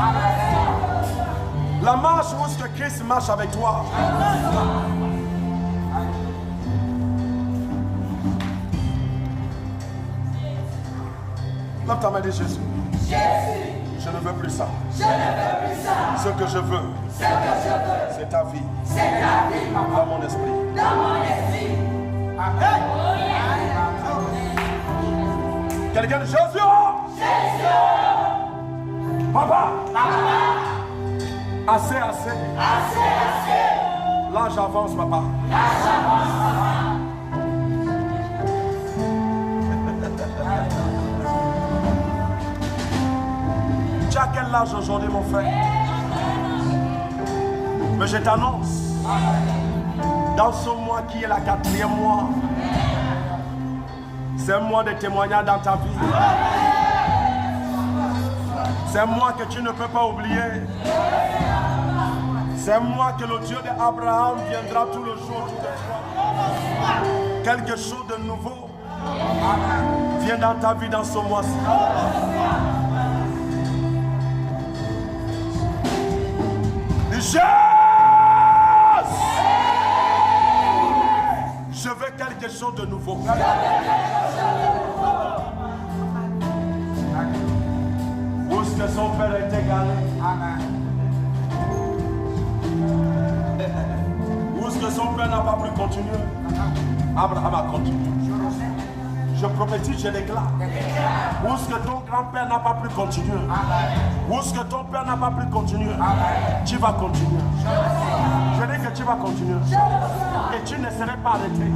La marche où Christ marche avec toi. Lève ta main, dis Jésus. Je ne veux plus ça. Ce que je veux, c'est ta vie. Dans mon esprit. Quelqu'un de Jésus. Papa. Assez. Là j'avance, papa. Tu as quel âge aujourd'hui, mon frère? Mais je t'annonce, dans ce mois qui est la 4e mois, c'est un mois de témoignage dans ta vie. C'est un mois que tu ne peux pas oublier. C'est un mois que le Dieu d'Abraham viendra tout le jour, tout le soir. Quelque chose de nouveau vient dans ta vie dans ce mois-ci. Je veux quelque chose de nouveau. Où est-ce que son père est égalé? Où est-ce que son père n'a pas pu continuer? Abraham a continué. Je prophétise, je déclare. Où est-ce que ton grand-père n'a pas pu continuer? Où est-ce que ton père n'a pas pu continuer? Tu vas continuer. Je dis que tu vas continuer. Et tu ne serais pas arrêté.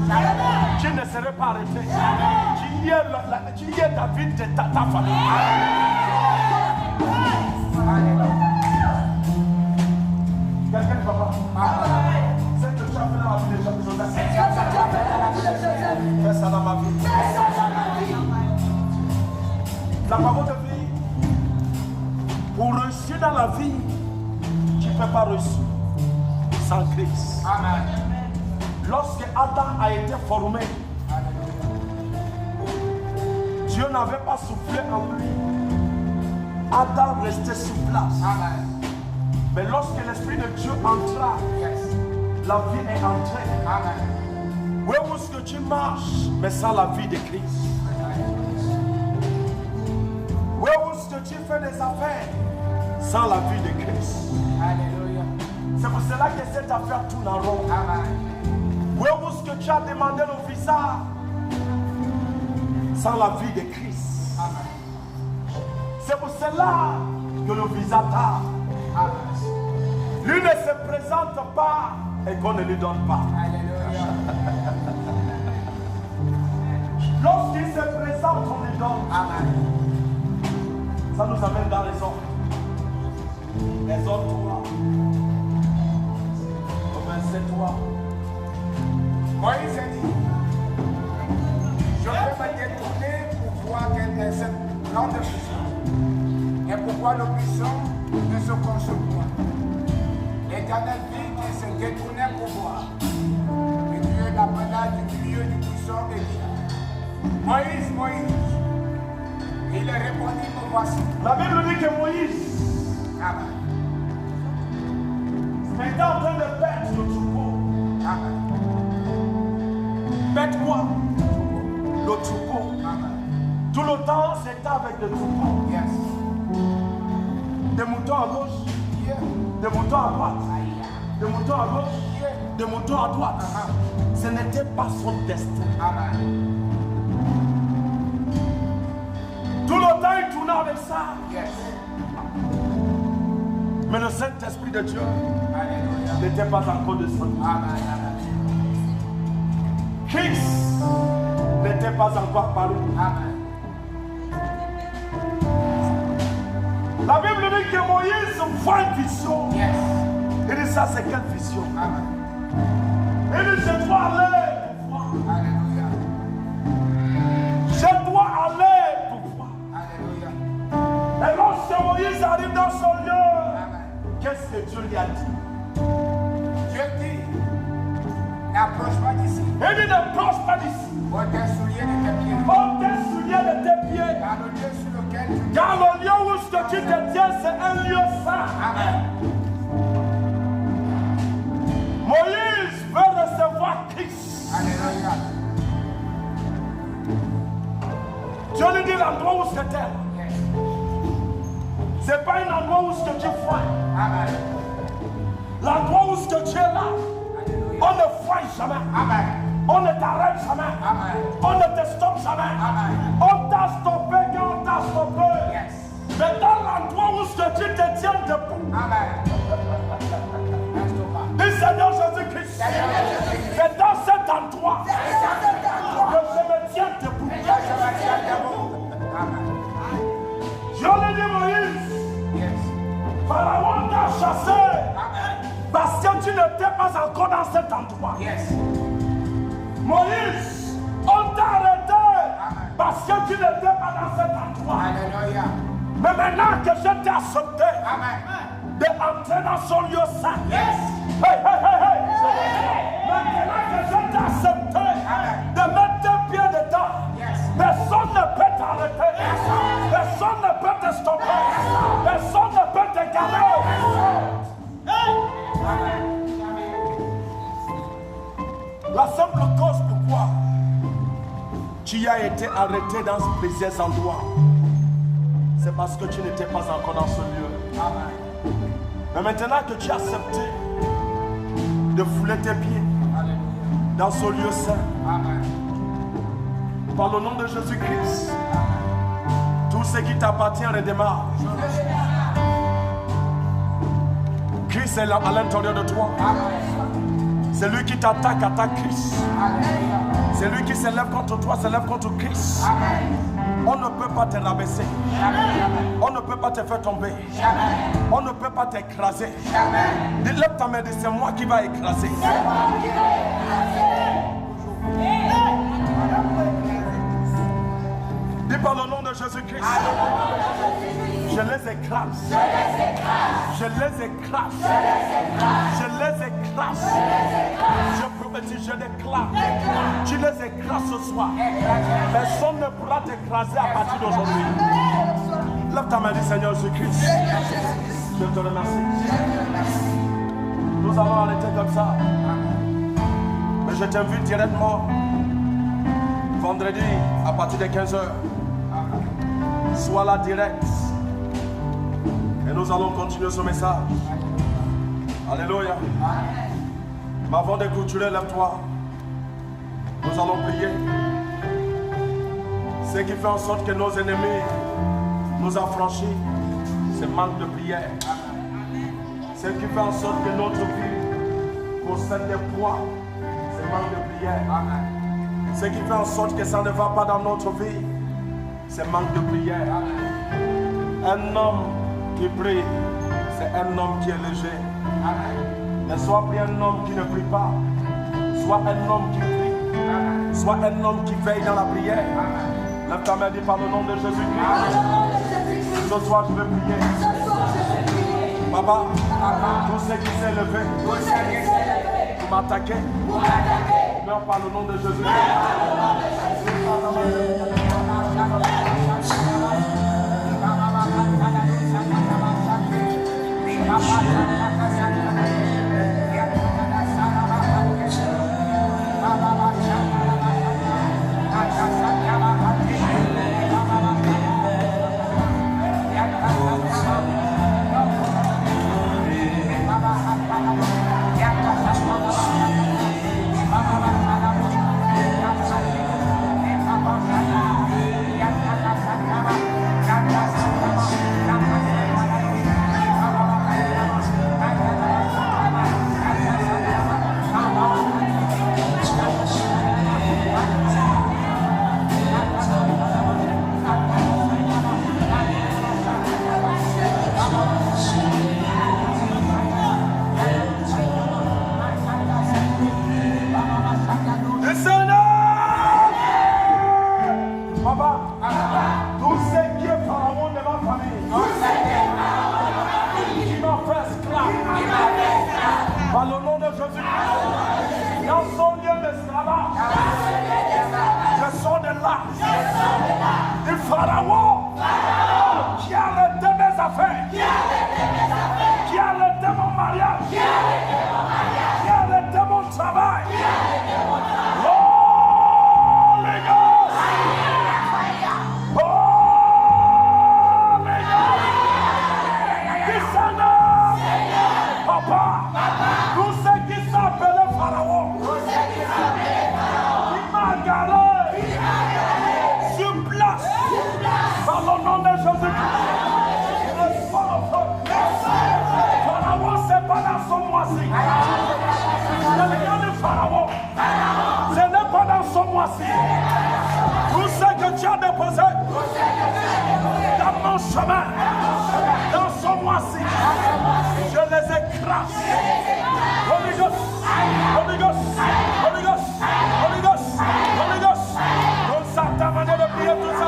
Tu ne serais pas arrêté. Tu y es ta vie de ta famille. Quelqu'un ne va pas. C'est que tu as fait dans la vie de Joseph. Fais ça dans ma vie. La parole de vie. Pour réussir dans la vie, tu ne peux pas réussir sans Christ. Amen. Lorsque Adam a été formé, Dieu n'avait pas soufflé en lui. Adam restait sur place. Amen. Mais lorsque l'Esprit de Dieu entra, la vie est entrée. Amen. Où est-ce que tu marches, mais sans la vie de Christ? Où est-ce que tu fais des affaires sans la vie de Christ? Alléluia. C'est pour cela que cette affaire tourne en rond. Amen. Où est-ce que tu as demandé le visa sans la vie de Christ? Amen. C'est pour cela que le visa t'a. Amen. Lui ne se présente pas et qu'on ne lui donne pas. Alléluia. Lorsqu'il se présente, on lui donne. Amen. Ça nous amène dans les ordres. Les ordres, toi. Commencez-toi. Moïse a dit, je vais me détourner pour voir quel est cette grande puissance. Et pourquoi le puissant ne se consomme point. L'Éternel vit qu'il se détournait pour voir. Et Dieu l'appela du milieu du puissant et dit, Moïse, Moïse. Il répondit, me voici. La Bible dit que Moïse Amen. était en train de perdre le troupeau. Amen. Pète quoi? Le troupeau. Amen. Tout le temps, c'était avec des troupeaux. Yes. Des moutons à gauche, Yeah. des moutons à droite, des moutons à gauche, Yeah. des moutons à droite. Ce n'était pas son destin. Amen. Tout le temps, il tournait avec ça. Yes. Mais le Saint-Esprit de Dieu Alléluia. n'était pas encore descendu. Amen. Christ n'était pas encore paru. Amen. La Bible dit que Moïse voit une vision. Yes. Il dit ça, c'est quelle vision? Amen. Il dit je dois aller pour voir. Alléluia. Je dois aller pour voir. Alléluia. Et lorsque Moïse arrive dans son lieu, Amen. qu'est-ce que Dieu lui a dit? Dieu dit, n'approche pas d'ici. Il dit n'approche pas d'ici. Ôte tes souliers de tes pieds. Ôte tes souliers de tes pieds. Car le lieu sur lequel tu Car le lieu où ce que tu te tiens, c'est un lieu saint. Amen. Moïse veut recevoir Christ. Alléluia. Dieu lui dit l'endroit où c'est terre. Yes. C'est pas un endroit où ce que tu fais. Amen. L'endroit où ce que tu es là, Alléluia. on ne foie jamais. Amen. On ne t'arrête jamais. Amen. On ne te stoppe jamais. Amen. On t'a stoppé quand on t'a stoppé. Yes. Mais dans l'endroit où ce que tu te tiens debout, Amen. Reste pas. dis Seigneur Jésus-Christ, c'est dans cet endroit que je me tiens debout. Amen. Dieu lui dit Moïse, Yes. Pharaon t'a chassé Amen. parce que tu n'étais pas encore dans cet endroit. Yes. Moïse, on t'a arrêté parce que tu n'étais pas dans cet endroit. Alléluia. Mais maintenant que je t'ai accepté Amen. d'entrer dans son lieu saint, Yes. hey, hey, hey, hey. Maintenant que je t'ai accepté de mettre tes pieds dedans, Yes. personne ne peut t'arrêter, personne ne peut te stopper, personne ne peut te garer. La simple cause pourquoi tu as été arrêté dans plusieurs endroits, c'est parce que tu n'étais pas encore dans ce lieu. Amen. Mais maintenant que tu as accepté de fouler tes pieds Alléluia. dans ce lieu saint, Amen. par le nom de Jésus-Christ, tout ce qui t'appartient redémarre. Christ est là à l'intérieur de toi. Amen. C'est lui qui t'attaque, attaque Christ. Alléluia. C'est lui qui s'élève contre toi, s'élève contre Christ. Amen. On ne peut pas te rabaisser. Jamais. On ne peut pas te faire tomber. Jamais. On ne peut pas t'écraser. Jamais. Lève ta main et dis, c'est moi qui va écraser. Dis par le nom de Jésus-Christ. Je les écrase. Je les écrase. Je les écrase. Je prophétise, je déclare. Tu les écrases ce soir. Personne ne pourra t'écraser à partir d'aujourd'hui. Lève ta main et dis, Seigneur Jésus-Christ, je te remercie. Nous allons arrêter comme ça. Mais je t'invite directement vendredi à partir de 15h. Sois là direct. Et nous allons continuer ce message. Alléluia. Mais avant de clôturer, lève-toi. Nous allons prier. Ce qui fait en sorte que nos ennemis nous affranchissent, c'est manque de prière. Ce qui fait en sorte que notre vie possède des poids, c'est manque de prière. Ce qui fait en sorte que ça ne va pas dans notre vie, c'est manque de prière. Un homme qui prie, c'est un homme qui est léger. Ne sois plus un homme qui ne prie pas. Sois un homme qui prie. Sois un homme qui veille dans la prière. Lève ta main et dis par le nom de Jésus-Christ. Ce soir, je vais prier. Papa, tout ce qui s'est levé pour m'attaquer, meurt par le nom de Jésus-Christ. chemin, dans ce mois-ci, je les écrase. Holy Ghost, Holy Ghost, Holy Ghost, Holy Ghost, Holy Ghost. Comme ça, ta manière de prier, tout ça.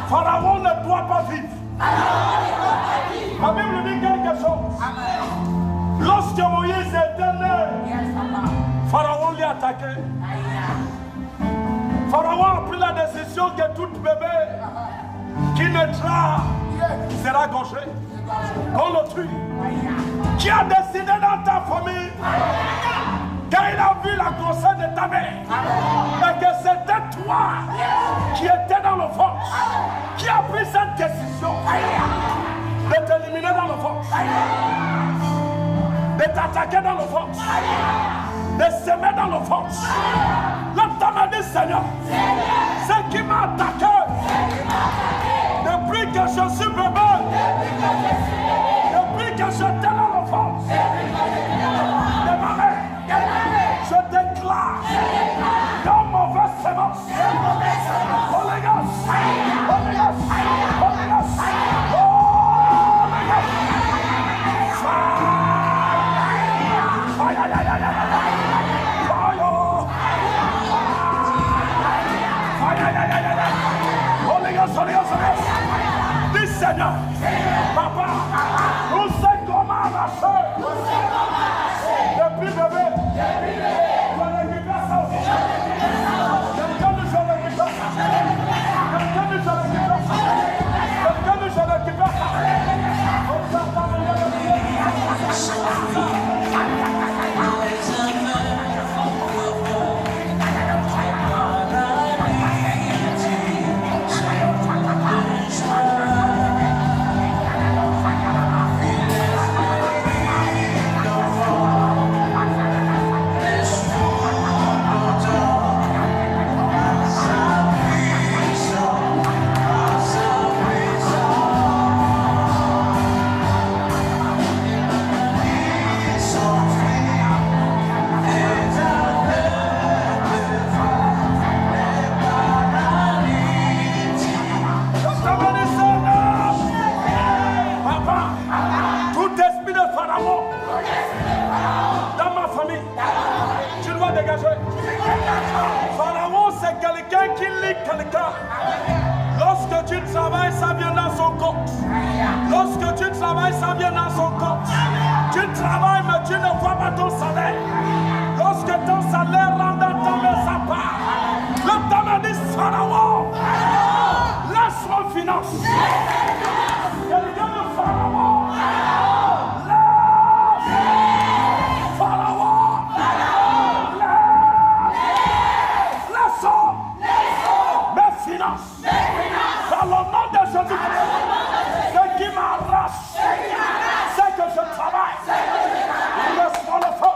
Pharaon ne doit pas vivre. La Bible dit quelque chose. Lorsque Moïse était né, Pharaon l'a attaqué. Pharaon a pris la décision que tout bébé qui naîtra sera gaucher, qu'on le tue. Qui a décidé dans ta famille, quand il a vu la grossesse de ta mère, et que c'était toi qui étais dans le force, qui a pris cette décision de t'éliminer dans le force, de t'attaquer dans le force, de s'aimer dans le force. L'homme m'a dit, Seigneur, ce qui m'a attaqué, depuis que je suis bébé, depuis que j'étais dans le force, de ma mère, je déclare comme mauvaise sémence. Holy Ghost, Holy Ghost, Holy Ghost, Holy Ghost. Fire, fire, fire, Holy Ghost, Holy Ghost, Holy Ghost. Dis Seigneur, Papa, nous sait comment arracher. Depuis bébé, je récupère ça aussi. Quelqu'un nous je récupère ça. Quelqu'un nous je récupère ça. Quelqu'un nous je récupère ça. Pharaon, c'est quelqu'un qui lit quelqu'un. Lorsque tu travailles, ça vient dans son compte. Lorsque tu travailles, ça vient dans son compte. Tu travailles, mais tu ne vois pas ton salaire. Lorsque ton salaire rentre dans ton main, ça part. Le temps me dit, Pharaon, laisse mon finance. Quelqu'un de Pharaon. Dans le nom de Jésus-Christ, ce qui m'arrache, c'est que je travaille. Laisse-moi le feu.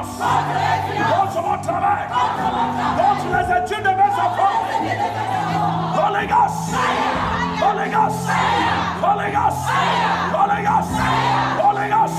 finances, contre mon travail, contre les études de mes enfants. Holy Ghost, Holy Ghost, Holy Ghost, Holy Ghost, Holy Ghost.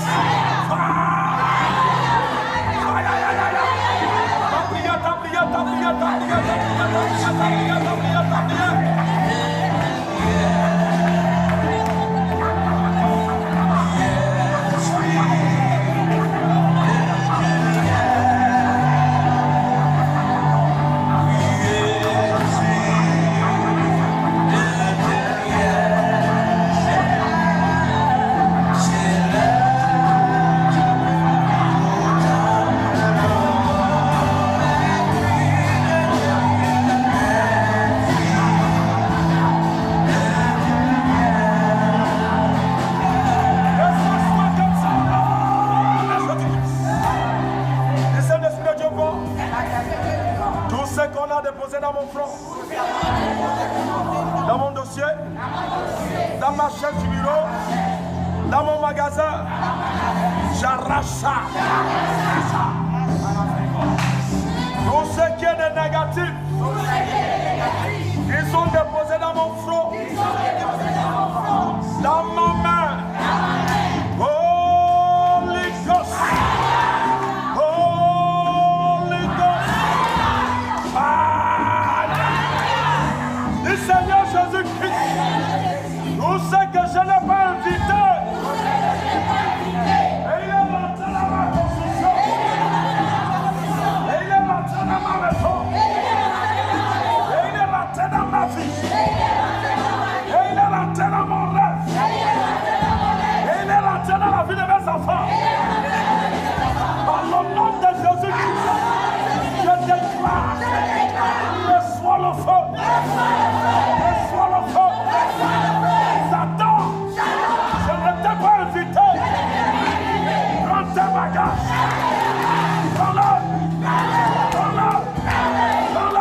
Dans mon front, dans mon dossier, dans ma chaise du bureau, dans mon magasin, j'arrache ça. Tout ce qui est de négatif, ils sont déposés dans mon front, dans ma main. Holy Ghost, Holy Ghost. Seigneur Jésus-Christ, tout ce que je n'ai pas invité, et il est rentré dans ma construction, et il est rentré dans ma maison, et il est rentré dans ma vie, et il est rentré dans mon rêve, et il est rentré dans la vie de mes enfants. Par le nom de Jésus-Christ, je déclare, reçois le feu. Reçois le feu. Satan, je ne t'ai pas invité. Prends tes bagages. Prends-le. Prends-le. Prends-le.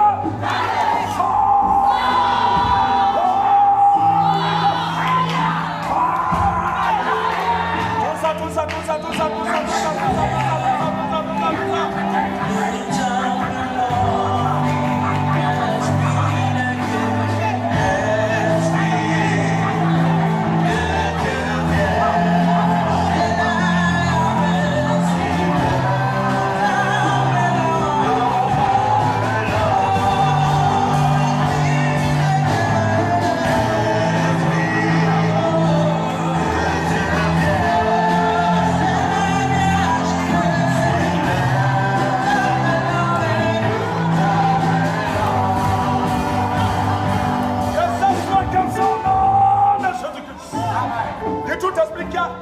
Tout ça.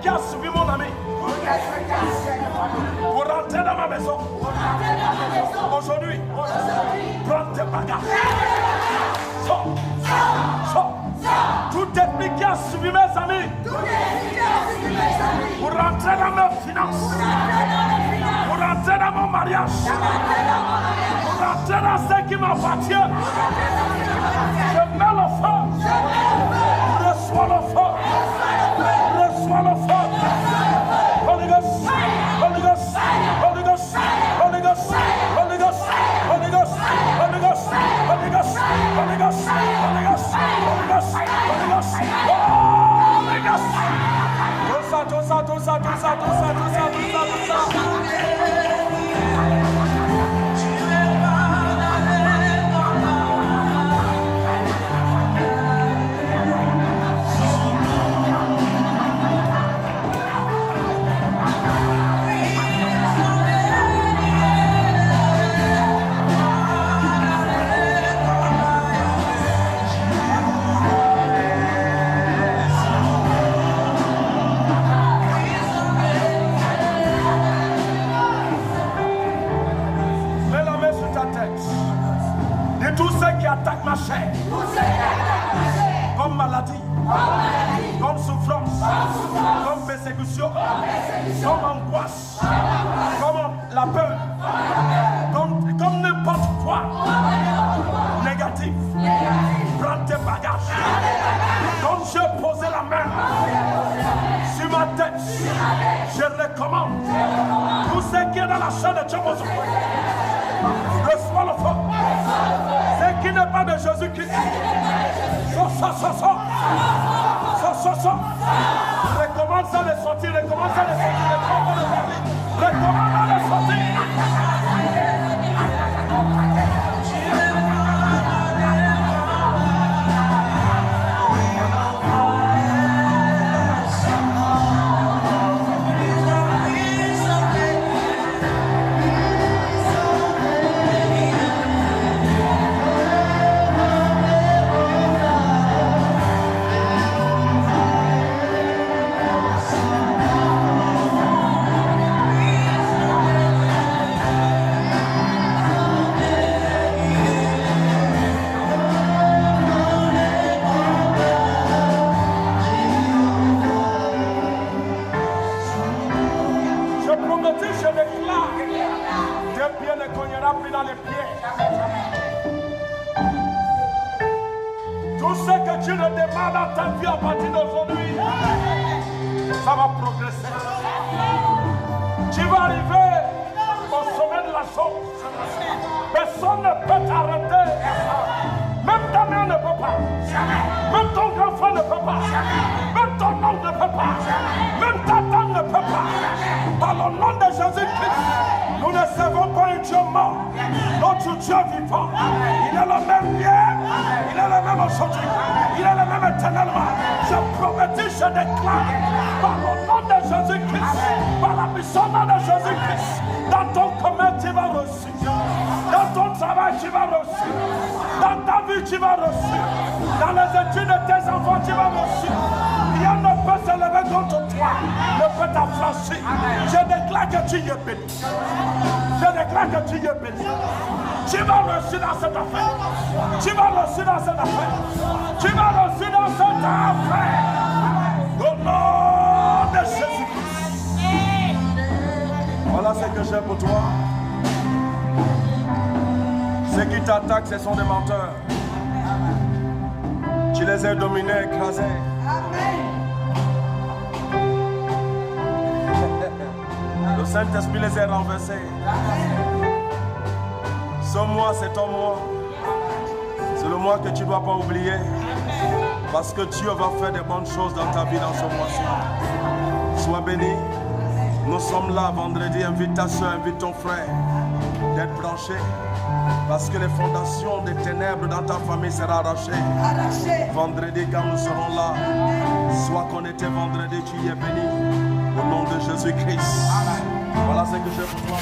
Qui a suivi mon ami pour rentrer dans ma maison. Aujourd'hui, prends tes bagages. Sors. Tout ennemi qui a suivi mes amis pour rentrer dans mes finances, pour rentrer dans mon mariage, pour rentrer dans ce qui m'appartient. Je mets le feu. Reçois le feu. Reçois le feu. Holy Ghost, Holy Ghost, Holy Ghost, Holy Ghost, Holy Ghost, Holy Ghost, Holy Ghost, Holy Ghost, Holy Ghost, Holy Ghost, Holy Ghost, Holy Ghost, Holy Ghost. Tout ça. Attaque ma chair, comme maladie, comme souffrance, comme persécution, comme angoisse, comme la peur, comme n'importe quoi négatif. Prends tes bagages. Comme j'ai posé la main sur ma tête, je recommande tout ce qui est dans la chair de Tchamozo. Reçois le feu. Ce qui n'est pas de Jésus-Christ. Sors. Recommence à les sortir. Recommence à les sortir. Tout ce que tu ne demandes dans ta vie à partir d'aujourd'hui, ça va progresser. Tu vas arriver au sommet de la chose. Personne ne peut t'arrêter. Même ta mère ne peut pas. Même ton grand frère ne peut pas. Même ton oncle ne peut pas. Même ta tante ne peut pas. Par le nom de Jésus-Christ, nous ne servons pas un Dieu mort. Notre Dieu vivant. Il est le même hier. Il est le même aujourd'hui. Il est le même éternellement. Je prophétise, je déclare par le nom de Jésus-Christ, par la puissance de Jésus-Christ, dans ton commerce tu vas reçu. Dans ton travail tu vas reçu. Dans ta vie tu vas reçu. Dans les études de tes enfants tu vas reçu. Rien ne peut se lever contre toi, ne peut t'affranchir. Je déclare que tu y es béni. Je déclare que tu y es béni. Tu vas reçu dans cette affaire. Tu vas reçu dans cette affaire. Tu vas reçu dans cette affaire. Au nom de Jésus-Christ. Voilà ce que j'ai pour toi. Ceux qui t'attaquent, ce sont des menteurs. Tu les as dominés, écrasés. Le Saint-Esprit les a renversés. Ce mois, c'est ton mois. C'est le mois que tu ne dois pas oublier. Parce que Dieu va faire des bonnes choses dans ta vie dans ce mois-ci. Sois béni. Nous sommes là vendredi. Invite ta soeur, invite ton frère d'être branché. Parce que les fondations des ténèbres dans ta famille seront arrachées. Vendredi, quand nous serons là, soit qu'on était vendredi, tu y es béni. Au nom de Jésus-Christ. Voilà ce que j'ai pour toi.